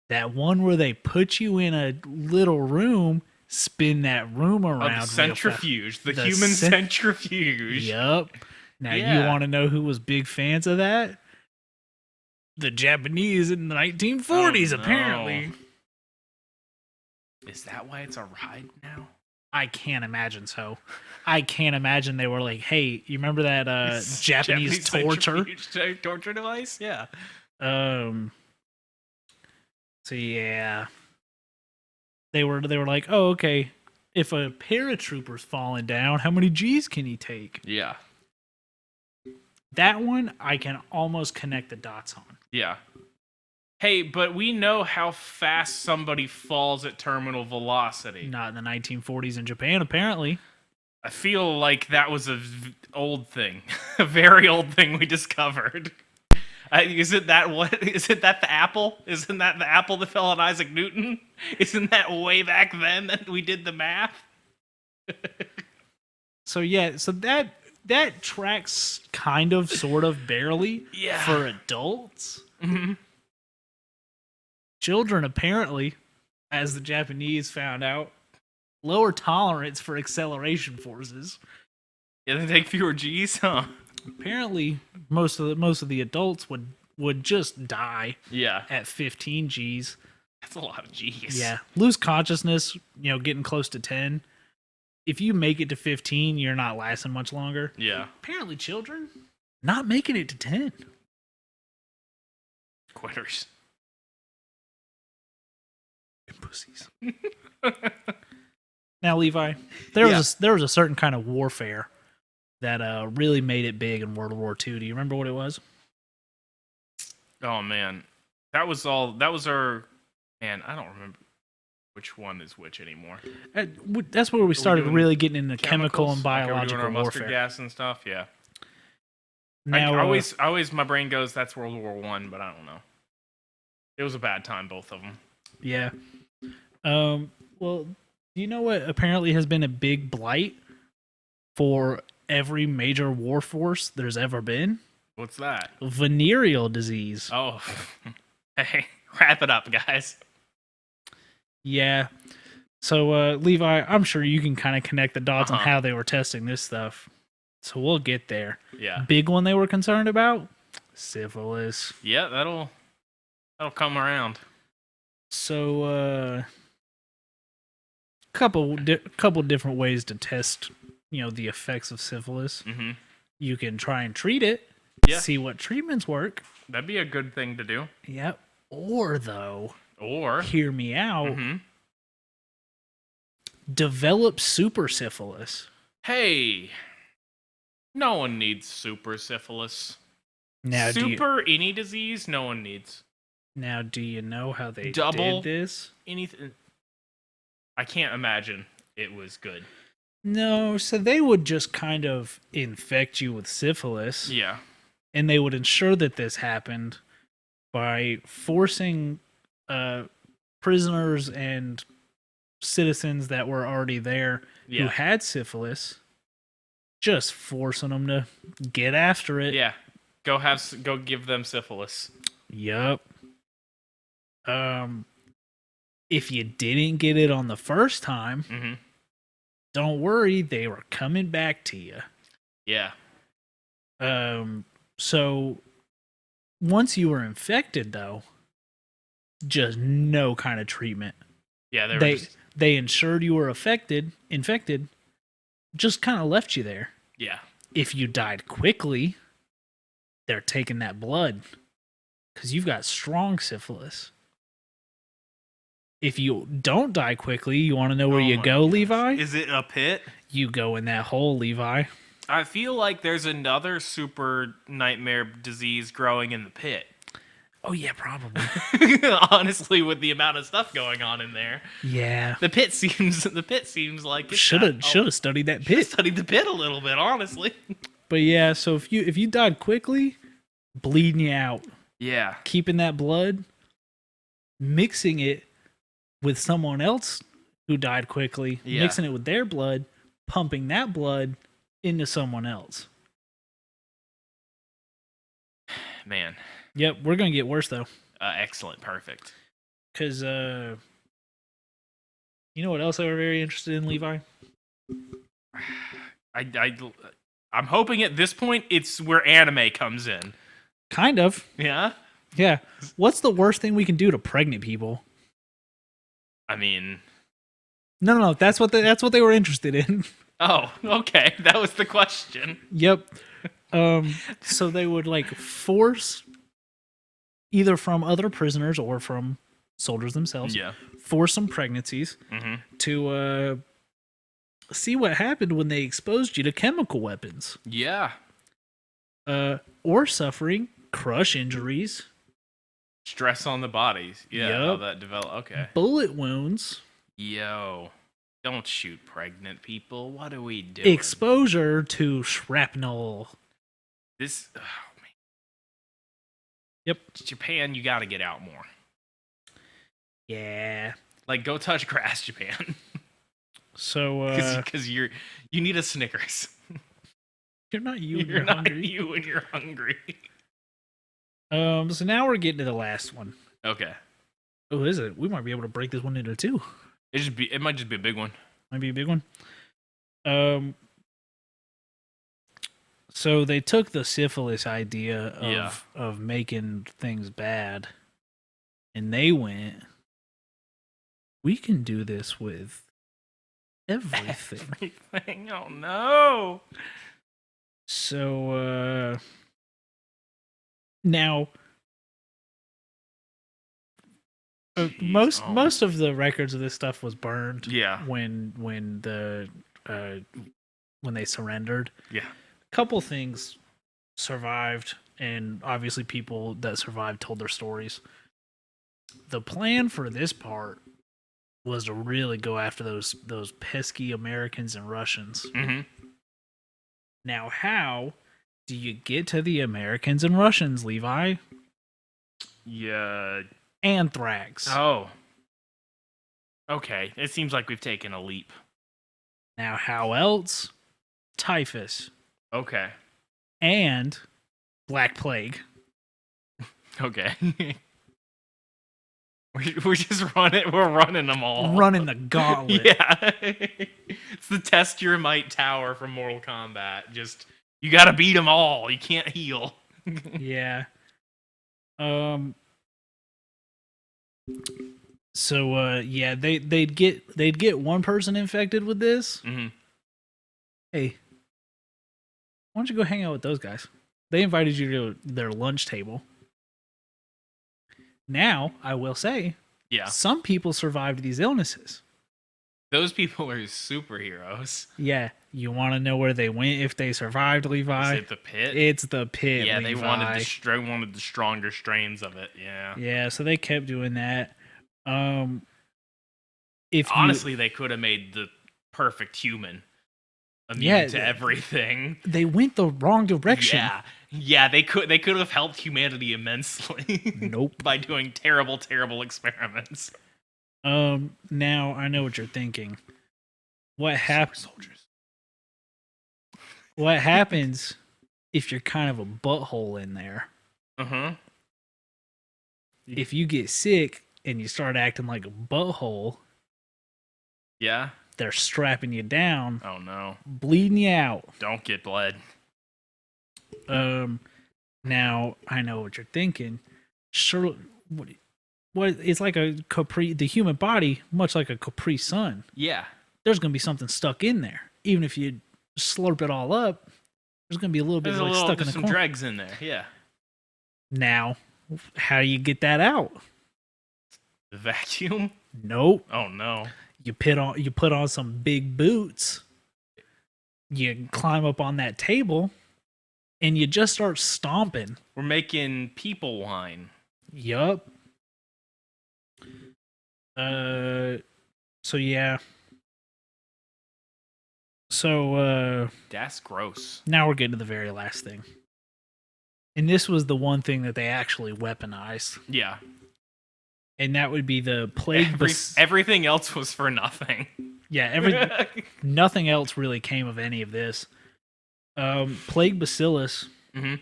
That one where they put you in a little room, spin that room around. The centrifuge, the human centrifuge. Yep. Now you want to know who was big fans of that? The Japanese in the 1940s, apparently. Is that why it's a ride now? I can't imagine so. I can't imagine they were like, hey, you remember that Japanese torture device? Yeah. So yeah. They were like, oh, okay. If a paratrooper's falling down, how many G's can he take? Yeah. That one I can almost connect the dots on. Yeah. Hey, but we know how fast somebody falls at terminal velocity. Not in the 1940s in Japan, apparently. I feel like that was a old thing, a very old thing we discovered. Isn't that the apple? Isn't that the apple that fell on Isaac Newton? Isn't that way back then that we did the math? So that tracks kind of, sort of, barely for adults. Mm-hmm. Children, apparently, as the Japanese found out, lower tolerance for acceleration forces. Yeah, they take fewer G's, huh? Apparently, most of the adults would just die. Yeah. At 15 G's. That's a lot of G's. Yeah, lose consciousness. Getting close to 10. If you make it to 15, you're not lasting much longer. Yeah. Apparently, children not making it to 10. Quitters. Pussies. Now, Levi, there was a certain kind of warfare that really made it big in World War II. Do you remember what it was? Oh man, that was our. Man, I don't remember which one is which anymore. That's where we started really getting into chemical and Like, are we biological doing our warfare. mustard gas and stuff. Yeah. Now, I always, my brain goes, that's World War One, but I don't know. It was a bad time, both of them. Yeah. Well, do you know what apparently has been a big blight for every major war force there's ever been? What's that? Venereal disease. Oh, hey, wrap it up, guys. Yeah. So, Levi, I'm sure you can kind of connect the dots on Uh-huh. how they were testing this stuff. So we'll get there. Yeah. Big one they were concerned about? Syphilis. Yeah, that'll come around. So, couple different ways to test, the effects of syphilis. Mm-hmm. You can try and treat it. Yeah. See what treatments work. That'd be a good thing to do. Yep. Or hear me out. Mm-hmm. Develop super syphilis. Hey, no one needs super syphilis. Now, any disease, no one needs. Now, do you know how they Double did this? Anything. I can't imagine it was good. No, so they would just kind of infect you with syphilis. Yeah. And they would ensure that this happened by forcing prisoners and citizens that were already there who had syphilis, just forcing them to get after it. Yeah. Go give them syphilis. Yup. If you didn't get it on the first time, mm-hmm. don't worry, they were coming back to you. Yeah. So once you were infected, though, just no kind of treatment. Yeah, they ensured you were infected, just kind of left you there. Yeah. If you died quickly, they're taking that blood because you've got strong syphilis. If you don't die quickly, you want to know where you go, gosh. Levi? Is it a pit? You go in that hole, Levi. I feel like there's another super nightmare disease growing in the pit. Oh yeah, probably. Honestly, with the amount of stuff going on in there. Yeah. The pit seems like it should have studied that pit. Studied the pit a little bit, honestly. But yeah, so if you died quickly, bleeding you out. Yeah. Keeping that blood, mixing it with someone else who died quickly, mixing it with their blood, pumping that blood into someone else. Man. Yep, we're going to get worse, though. Excellent. Perfect. Because, you know what else they were very interested in, Levi? I'm hoping at this point it's where anime comes in. Kind of. Yeah? Yeah. What's the worst thing we can do to pregnant people? I mean... No. That's what they were interested in. Oh, okay. That was the question. Yep. So they would, force... either from other prisoners or from soldiers themselves, force some pregnancies to see what happened when they exposed you to chemical weapons. Yeah. Or suffering crush injuries. Stress on the bodies. Yeah, how that develop. Okay. Bullet wounds. Yo. Don't shoot pregnant people. What are we doing? Exposure to shrapnel. This... Yep. Japan, you gotta get out more. Yeah. Go touch grass, Japan. So, because you need a Snickers. You're not you. You're not hungry. You and you're hungry. So now we're getting to the last one. Okay. Oh, is it? We might be able to break this one into two. It might just be a big one. Might be a big one. So they took the syphilis idea of making things bad, and they went, we can do this with everything. Everything? Oh, no. So, now, Jeez. Oh. Most of the records of this stuff was burned. Yeah. When they surrendered. Yeah. A couple things survived, and obviously people that survived told their stories. The plan for this part was to really go after those pesky Americans and Russians. Mm-hmm. Now, how do you get to the Americans and Russians, Levi? Yeah. Anthrax. Oh. Okay. It seems like we've taken a leap. Now, how else? Typhus. Okay. And Black Plague. Okay. we just run it. We're running them all. Running the gauntlet. Yeah. It's the test your might tower from Mortal Kombat. Just, you gotta beat them all. You can't heal. Yeah. So yeah, they'd get one person infected with this. Mm-hmm. Hey, why don't you go hang out with those guys? They invited you to their lunch table. Now, I will say, Yeah. some people survived these illnesses. Those people are superheroes. Yeah, you want to know where they went if they survived, Levi? Is it the pit? It's the pit. Yeah, Levi. they wanted the stronger strains of it. Yeah. Yeah, so they kept doing that. Honestly, they could have made the perfect human immune to everything. They went the wrong direction. Yeah, they could have helped humanity immensely. Nope. By doing terrible, terrible experiments. Now I know what you're thinking. What happens? Soldiers. What happens if you're kind of a butthole in there? Uh-huh. If you get sick and you start acting like a butthole, yeah, they're strapping you down. Oh no. Bleeding you out. Don't get bled. Now I know what you're thinking. Sure, what it's like a Capri, the human body, much like a Capri Sun. Yeah. There's gonna be something stuck in there. Even if you slurp it all up, there's gonna be a little bit stuck in the some corner. dregs in there. Yeah. Now, how do you get that out? The vacuum? Nope. Oh no. You put on some big boots. You climb up on that table, and you just start stomping. We're making people wine. Yup. So yeah. So that's gross. Now we're getting to the very last thing. And this was the one thing that they actually weaponized. Yeah. And that would be the plague. Everything else was for nothing. Yeah, nothing else really came of any of this. Plague bacillus. Mm-hmm.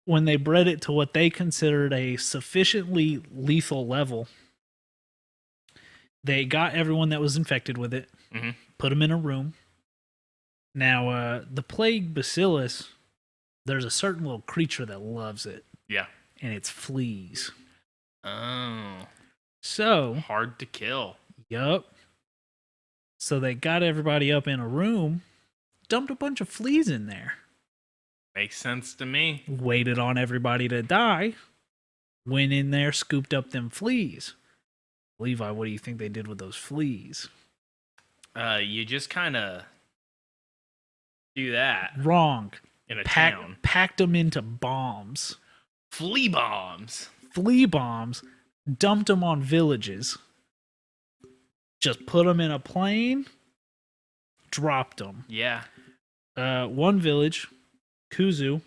When they bred it to what they considered a sufficiently lethal level, they got everyone that was infected with it, put them in a room. Now, the plague bacillus, there's a certain little creature that loves it. Yeah. And it's fleas. Oh. So. Hard to kill. Yup. So they got everybody up in a room, dumped a bunch of fleas in there. Makes sense to me. Waited on everybody to die. Went in there, scooped up them fleas. Levi, what do you think they did with those fleas? You just kind of do that. Wrong. In a town. Packed them into bombs. Flea bombs. Flea bombs. Dumped them on villages. Just put them in a plane. Dropped them. Yeah. One village, Kuzu,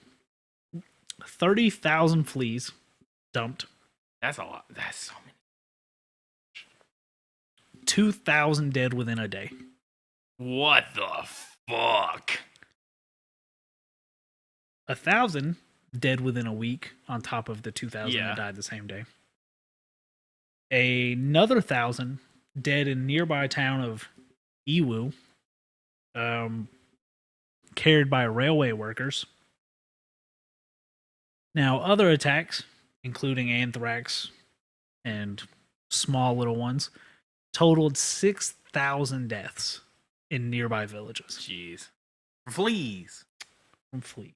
30,000 fleas dumped. That's a lot. That's so many. 2,000 dead within a day. What the fuck? 1,000 dead within a week on top of the 2,000 that died the same day. Another 1,000 dead in nearby town of Iwu, carried by railway workers. Now, other attacks, including anthrax and small little ones, totaled 6,000 deaths in nearby villages. Jeez. Fleas. From fleas.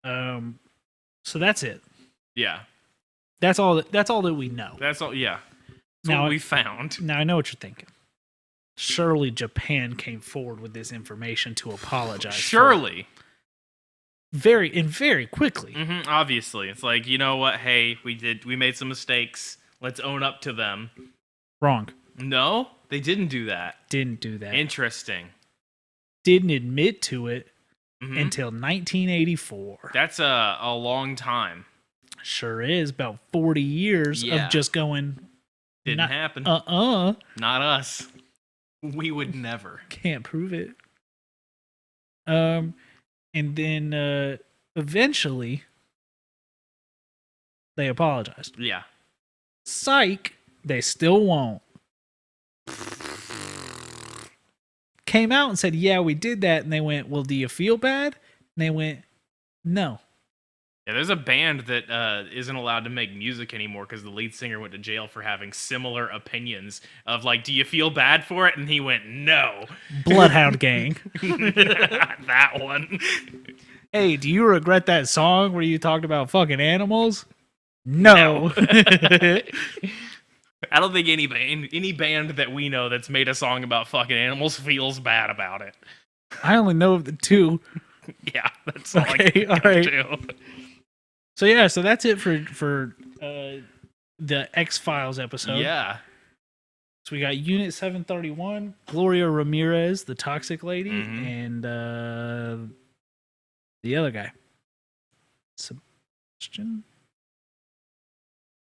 So that's it. Yeah. That's all that we know. That's all. Yeah. That's Now what we found. Now I know what you're thinking. Surely Japan came forward with this information to apologize. Surely. Very quickly. Obviously. It's like, you know what? Hey, we made some mistakes. Let's own up to them. Wrong. No, they didn't do that. Didn't do that. Interesting. Didn't admit to it until 1984. That's a long time. Sure is. About 40 years of just going. Didn't happen. Not us. We would never. Can't prove it. And then eventually they apologized. Yeah. Psych, they still won't. Came out and said, yeah, we did that. And they went, well, do you feel bad? And they went, no. Yeah, there's a band that isn't allowed to make music anymore because the lead singer went to jail for having similar opinions of like, do you feel bad for it? And he went, no. Bloodhound Gang. That one. Hey, do you regret that song where you talked about fucking animals? No. I don't think any band that we know that's made a song about fucking animals feels bad about it. I only know of the two. Yeah, that's all okay, I can do. So yeah, so that's it for the X-Files episode. Yeah. So we got Unit 731, Gloria Ramirez, the toxic lady, and the other guy. Sebastian?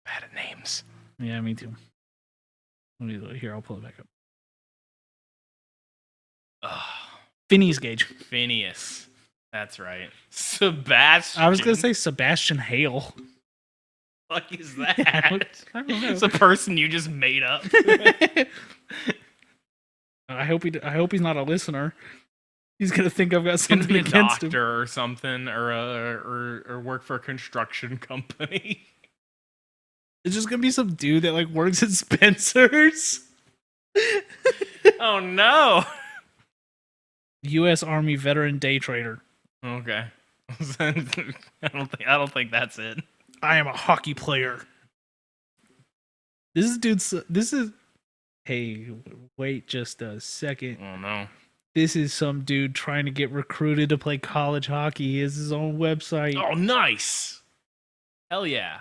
Bad at names. Yeah, me too. Here, I'll pull it back up. Phineas Gage. Phineas. That's right. Sebastian. I was going to say Sebastian Hale. What the fuck is that? I don't know. It's a person you just made up. I hope he's not a listener. He's gonna think I've got something be a against him. doctor or something, or work for a construction company. It's just gonna be some dude that like works at Spencer's. Oh no! U.S. Army veteran day trader. Okay, I don't think that's it. I am a hockey player. This is. Hey, wait just a second. Oh no. This is some dude trying to get recruited to play college hockey. He has his own website. Oh, nice. Hell yeah.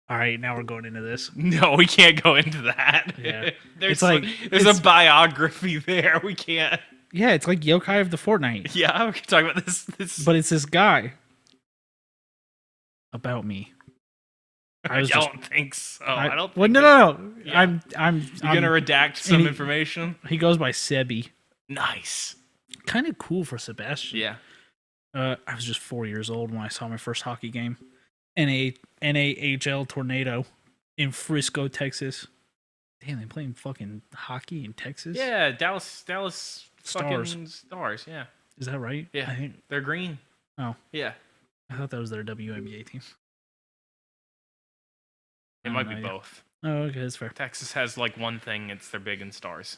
All right, now we're going into this. No, we can't go into that. Yeah. There's a biography there. We can't. Yeah, it's like Yokai of the Fortnite. Yeah, we can talk about this. But it's this guy. About me. I don't think so. I don't. Well, think no. Yeah. I'm You're gonna redact some information. He goes by Sebi. Nice. Kind of cool for Sebastian. Yeah. I was just 4 years old when I saw my first hockey game. NAHL Tornado in Frisco, Texas. Damn, they playing fucking hockey in Texas? Yeah, Dallas Stars. fucking Stars, yeah. Is that right? Yeah. They're green. Oh. Yeah. I thought that was their WNBA team. It might be both. Oh, okay, that's fair. Texas has like one thing, it's they're big in stars.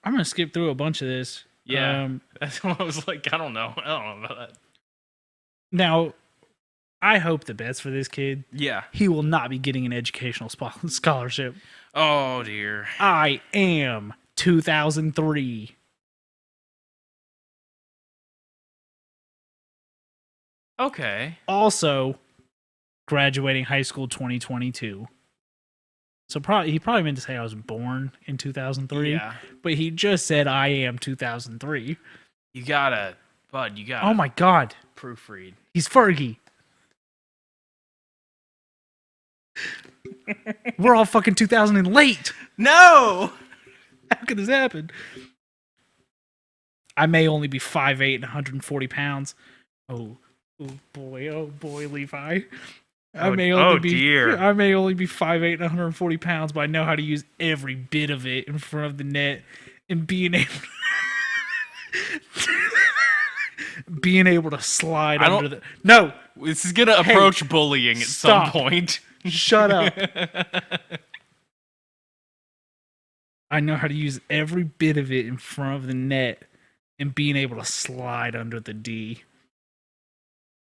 I'm gonna skip through a bunch of this. Yeah. That's what I was like, I don't know about that. Now, I hope the best for this kid. Yeah. He will not be getting an educational scholarship. Oh, dear. I am 2003. Okay. Also, graduating high school 2022. So he probably meant to say I was born in 2003. Yeah. But he just said I am 2003. You gotta, bud, you gotta. Oh my god. Proofread. He's Fergie. We're all fucking 2000 and late. No! How could this happen? I may only be 5'8" and 140 pounds. Oh boy, Levi. I may only be 5'8" and 140 pounds, but I know how to use every bit of it in front of the net and being able to slide under the. No, this is gonna approach bullying at some point. Shut up. I know how to use every bit of it in front of the net and being able to slide under the D.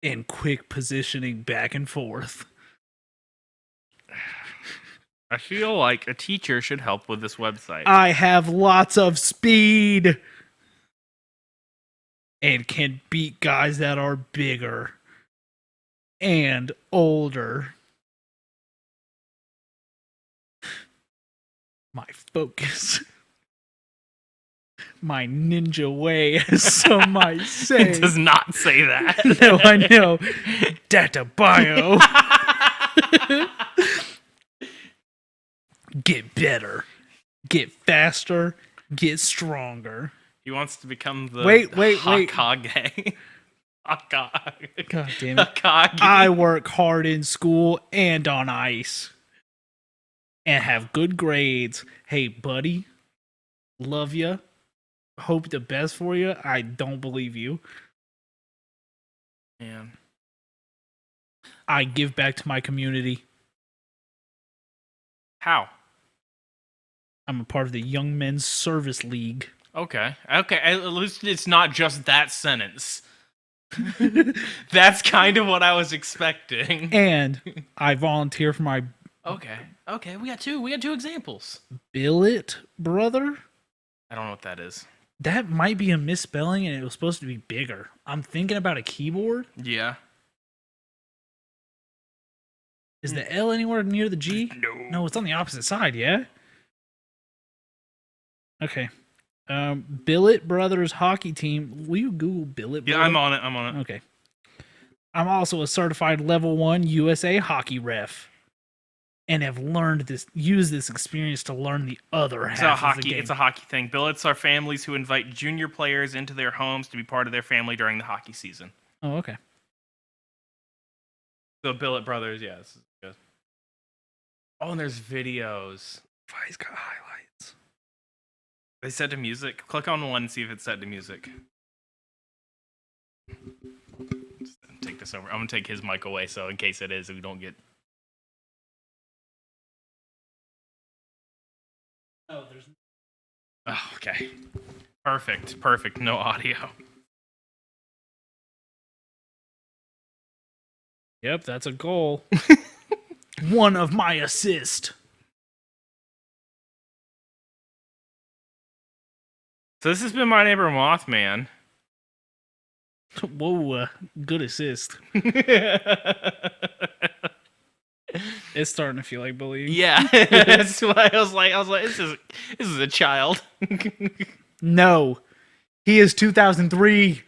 and quick positioning back and forth. I feel like a teacher should help with this website. I have lots of speed and can beat guys that are bigger and older. My focus. My ninja way, as some might say. It does not say that. No, I know. Data bio. Get better. Get faster. Get stronger. He wants to become the wait. Hokage. God damn it. Hokage. I work hard in school and on ice. And have good grades. Hey, buddy. Love ya. Hope the best for you. I don't believe you. Man. I give back to my community. How? I'm a part of the Young Men's Service League. Okay. At least it's not just that sentence. That's kind of what I was expecting. And I volunteer for my Okay. We got two examples. billet brother. I don't know what that is. That might be a misspelling and it was supposed to be bigger. I'm thinking about a keyboard. Yeah. Is the L anywhere near the G? No, it's on the opposite side, yeah? Okay. Billet Brothers hockey team. Will you Google Billet Brothers? Yeah, I'm on it. Okay. I'm also a certified level 1 USA hockey ref. And have used this experience to learn the other half of the game. It's a hockey thing. Billets are families who invite junior players into their homes to be part of their family during the hockey season. Oh, okay. So Billet Brothers, yeah, this is good. Oh, and there's videos. He's got highlights. They set to music. Click on one and see if it's set to music. Take this over. I'm gonna take his mic away, so in case it is, we don't get. Oh, there's. Oh, okay. Perfect. No audio. Yep, that's a goal. One of my assists. So this has been my neighbor Mothman. Whoa, good assist. It's starting to feel like bullying. Yeah, that's why I was like, this is a child. No, he is 2003.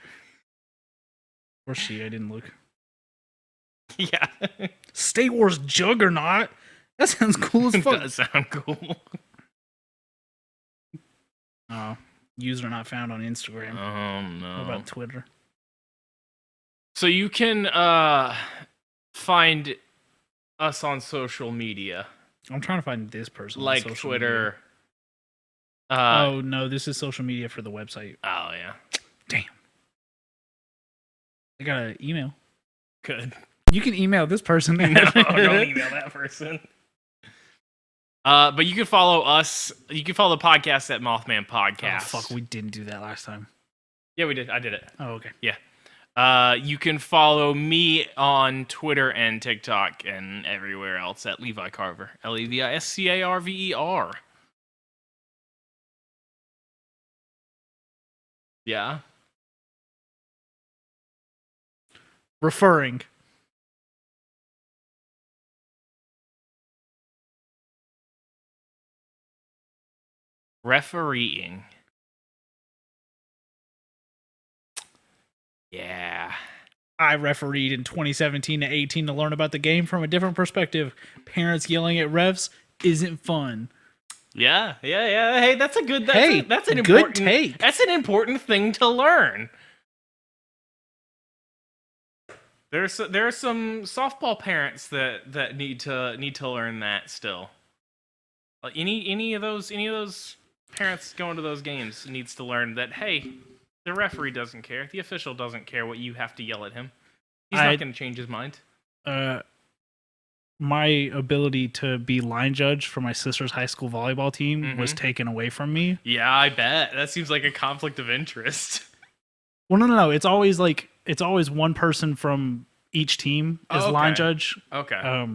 Or she? I didn't look. Yeah, State Wars Juggernaut. That sounds cool as fuck. It does sound cool. Oh, user not found on Instagram. Oh no. What about Twitter? So you can find us on social media, I'm trying to find this person. like on social Twitter. Media. Oh no, this is social media for the website. Oh yeah. Damn. I got an email. Good. You can email this person. No, don't email that person. But you can follow us. You can follow the podcast at Mothman Podcast. Oh, fuck, we didn't do that last time. Yeah, we did. I did it. Oh, okay. Yeah. You can follow me on Twitter and TikTok and everywhere else at Levi Carver. LevisCarver. Yeah. Referring. Refereeing. Yeah. I refereed in 2017 to 18 to learn about the game from a different perspective. Parents yelling at refs isn't fun. Yeah. Hey, that's a good. That's an good important take. That's an important thing to learn. There are some softball parents that need to learn that still. Like any of those parents going to those games needs to learn that, hey, the referee doesn't care. The official doesn't care what you have to yell at him. He's not going to change his mind. My ability to be line judge for my sister's high school volleyball team was taken away from me. Yeah, I bet. That seems like a conflict of interest. Well, no. It's always like It's always one person from each team as line judge. Okay.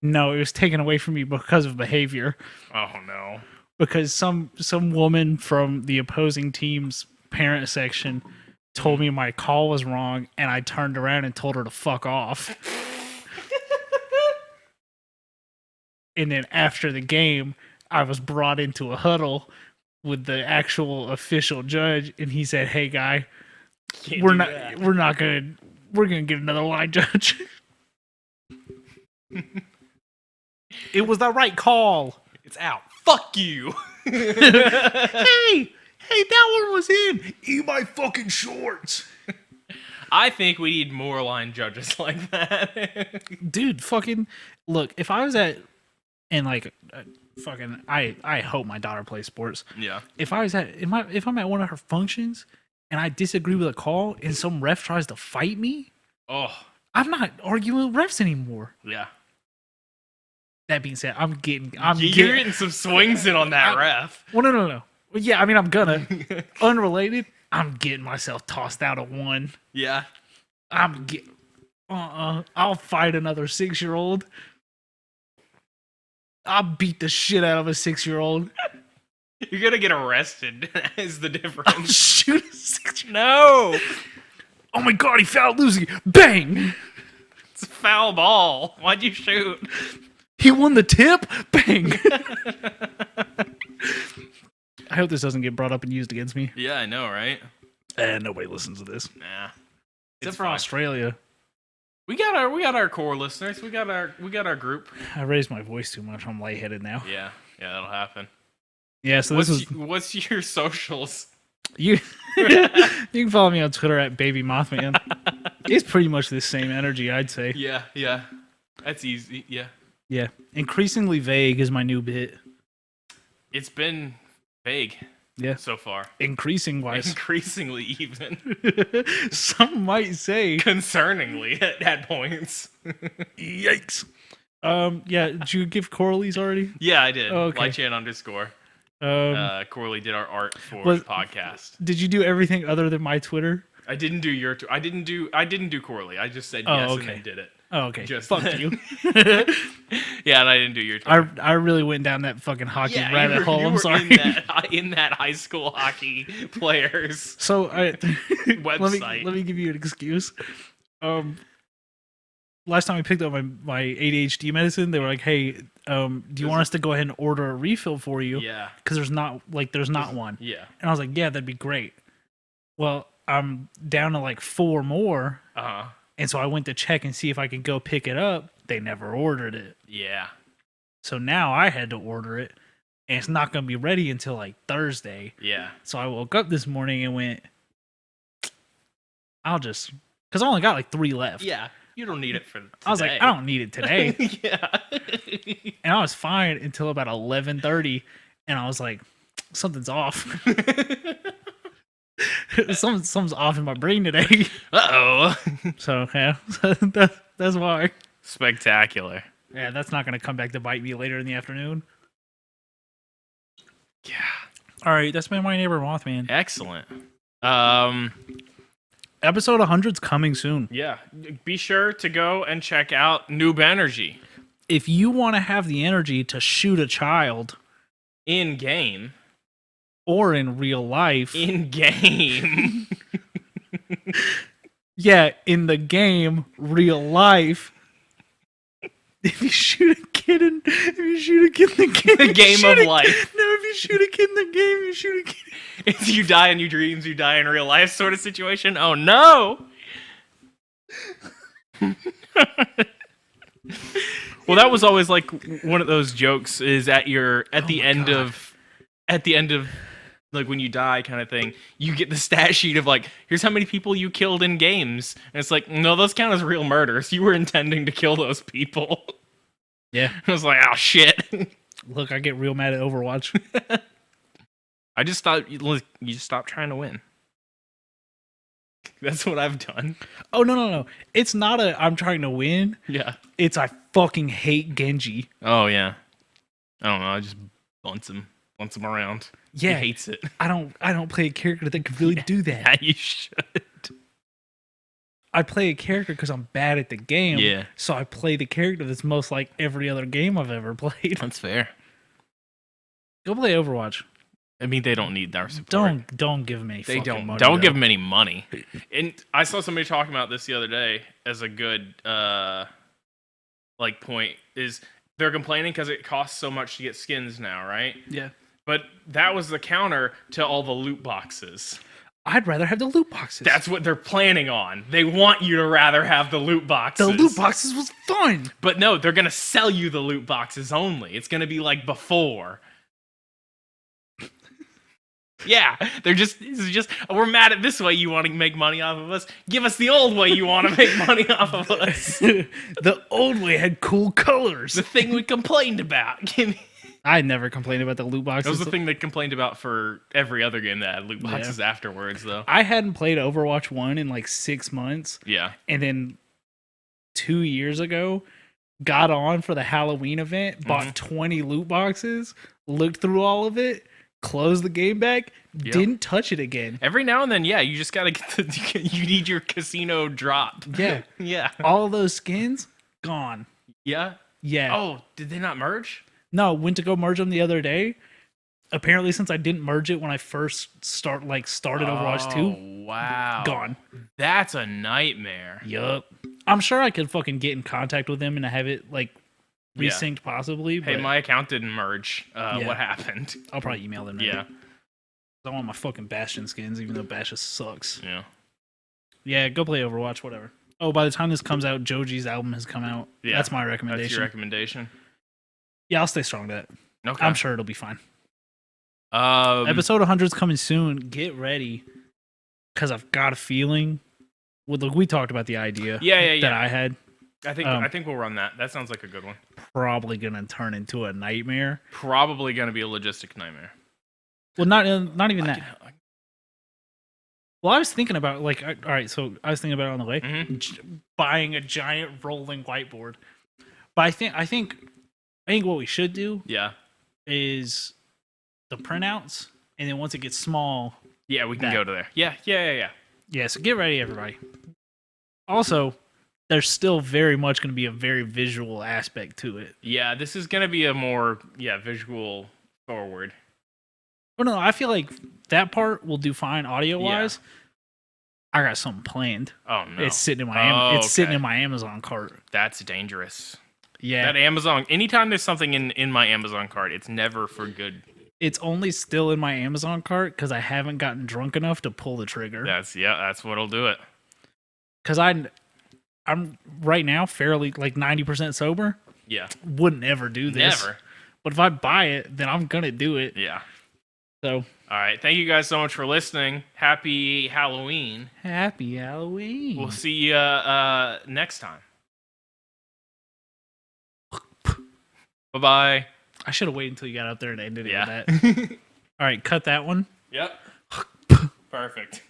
No, it was taken away from me because of behavior. Oh no. Because some woman from the opposing team's parent section told me my call was wrong, and I turned around and told her to fuck off. And then after the game, I was brought into a huddle with the actual official judge, and he said, "Hey, guy, we're gonna get another line judge." It was the right call. It's out. Fuck you. Hey, that one was in. Eat my fucking shorts. I think we need more line judges like that. Dude, fucking look, if I was at and like fucking I hope my daughter plays sports. Yeah. If I'm at one of her functions and I disagree with a call and some ref tries to fight me, I'm not arguing with refs anymore. Yeah. That being said, you're getting some swings in on that ref. Well, no. Well, yeah, I mean, I'm gonna. Unrelated, I'm getting myself tossed out of one. Yeah. I'll fight another 6-year-old. I'll beat the shit out of a 6-year-old. You're gonna get arrested, is the difference. I'll shoot a 6-year-old. No! Oh my god, he fouled Lucy. Bang! It's a foul ball. Why'd you shoot? He won the tip? Bang! I hope this doesn't get brought up and used against me. Yeah, I know, right? And nobody listens to this. Nah. Except for Australia. We got our core listeners. We got our group. I raised my voice too much. I'm lightheaded now. Yeah, that'll happen. Yeah, so what's your socials? You can follow me on Twitter at Baby Mothman. It's pretty much the same energy, I'd say. Yeah. That's easy. Yeah. Yeah. Increasingly vague is my new bit. It's been vague. Yeah. So far. Increasingly even. Some might say. Concerningly at points. Yikes. Yeah, did you give Corley's already? Yeah, I did. Oh, okay. Lightchan_. Corley did our art for the podcast. Did you do everything other than my Twitter? I didn't do your I didn't do Corley. I just said yes and then did it. Oh, okay. Just fuck you. Yeah, and I didn't do your Twitter. I really went down that fucking hockey rabbit hole. I'm sorry. In that high school hockey players. So website. Let me give you an excuse. Last time I picked up my ADHD medicine, they were like, "Hey, do you want us to go ahead and order a refill for you?" Yeah. Because there's not one. Yeah. And I was like, "Yeah, that'd be great." Well, I'm down to like 4 more. And so I went to check and see if I could go pick it up. They never ordered it. Yeah. So now I had to order it, and it's not going to be ready until like Thursday. Yeah. So I woke up this morning and went, because I only got like 3 left. Yeah. You don't need it for today. I was like, I don't need it today. Yeah. And I was fine until about 11:30, and I was like, something's off. Something's off in my brain today. Uh-oh. So, yeah, that's why. Spectacular. Yeah, that's not going to come back to bite me later in the afternoon. Yeah. All right, that's been My Neighbor Mothman. Excellent. Episode 100's coming soon. Yeah. Be sure to go and check out Noob Energy. If you want to have the energy to shoot a child in game or in real life. In game. Yeah, in the game, real life. If you shoot a kid in the game, the game of life. No, if you shoot a kid in the game, you shoot a kid. If you die in your dreams, you die in real life sort of situation. Oh no. Well, that was always like one of those jokes is at the end of like when you die kind of thing, you get the stat sheet of like, here's how many people you killed in games. And it's like, no, those count as real murders. You were intending to kill those people. Yeah. I was like, oh shit. Look, I get real mad at Overwatch. I just thought you just stop trying to win. That's what I've done. Oh, no. It's not I'm trying to win. Yeah. It's I fucking hate Genji. Oh, yeah. I don't know. I just bunts him around. Yeah. He hates it. I don't play a character that could really do that. Yeah, you should. I play a character because I'm bad at the game. Yeah. So I play the character that's most like every other game I've ever played. That's fair. Go play Overwatch. I mean, they don't need our support. Don't give them any They fucking money. don't give them any money. And I saw somebody talking about this the other day as a good like point is they're complaining because it costs so much to get skins now, right? Yeah. But that was the counter to all the loot boxes. I'd rather have the loot boxes. That's what they're planning on. They want you to rather have the loot boxes. The loot boxes was fun. But no, they're going to sell you the loot boxes only. It's going to be like before. Yeah, it's just, we're mad at this way you want to make money off of us. Give us the old way you want to make money off of us. The old way had cool colors. The thing we complained about. Give me. I never complained about the loot boxes. That was the thing they complained about for every other game that had loot boxes afterwards, though. I hadn't played Overwatch 1 in like 6 months. Yeah. And then 2 years ago, got on for the Halloween event, bought 20 loot boxes, looked through all of it, closed the game back, didn't touch it again. Every now and then, yeah, you just gotta get you need your casino drop. Yeah. Yeah. All of those skins, gone. Yeah? Yeah. Oh, did they not merge? No, went to go merge them the other day. Apparently, since I didn't merge it when I first started Overwatch 2, wow. gone. That's a nightmare. Yup. I'm sure I could fucking get in contact with them and have it like resynced possibly. Hey, but my account didn't merge. What happened? I'll probably email them. Yeah. I want my fucking Bastion skins, even though Bastion sucks. Yeah. Yeah, go play Overwatch, whatever. Oh, by the time this comes out, Joji's album has come out. Yeah. That's my recommendation. That's your recommendation? Yeah, I'll stay strong to that. Okay. I'm sure it'll be fine. Episode Episode 100's coming soon. Get ready. Because I've got a feeling. Well, look, we talked about the idea that I had. I think we'll run that. That sounds like a good one. Probably going to turn into a nightmare. Probably going to be a logistic nightmare. Well, not even that. Well, I was thinking about, like, all right, so I was thinking about it on the way, buying a giant rolling whiteboard. But I think what we should do is the printouts, and then once it gets small... Yeah, we can go to there. Yeah. Yeah, so get ready, everybody. Also, there's still very much going to be a very visual aspect to it. Yeah, this is going to be a more, visual forward. Oh, no, I feel like that part will do fine audio-wise. I got something planned. Oh, no. It's sitting in my sitting in my Amazon cart. That's dangerous. Yeah. That Amazon, anytime there's something in my Amazon cart, it's never for good. It's only still in my Amazon cart because I haven't gotten drunk enough to pull the trigger. That's what'll do it. Because I'm right now fairly like 90% sober. Yeah. Wouldn't ever do this. Never. But if I buy it, then I'm going to do it. Yeah. So. All right. Thank you guys so much for listening. Happy Halloween. Happy Halloween. We'll see you next time. Bye-bye. I should have waited until you got up there and ended it with Yeah. that. All right, cut that one. Yep. Perfect.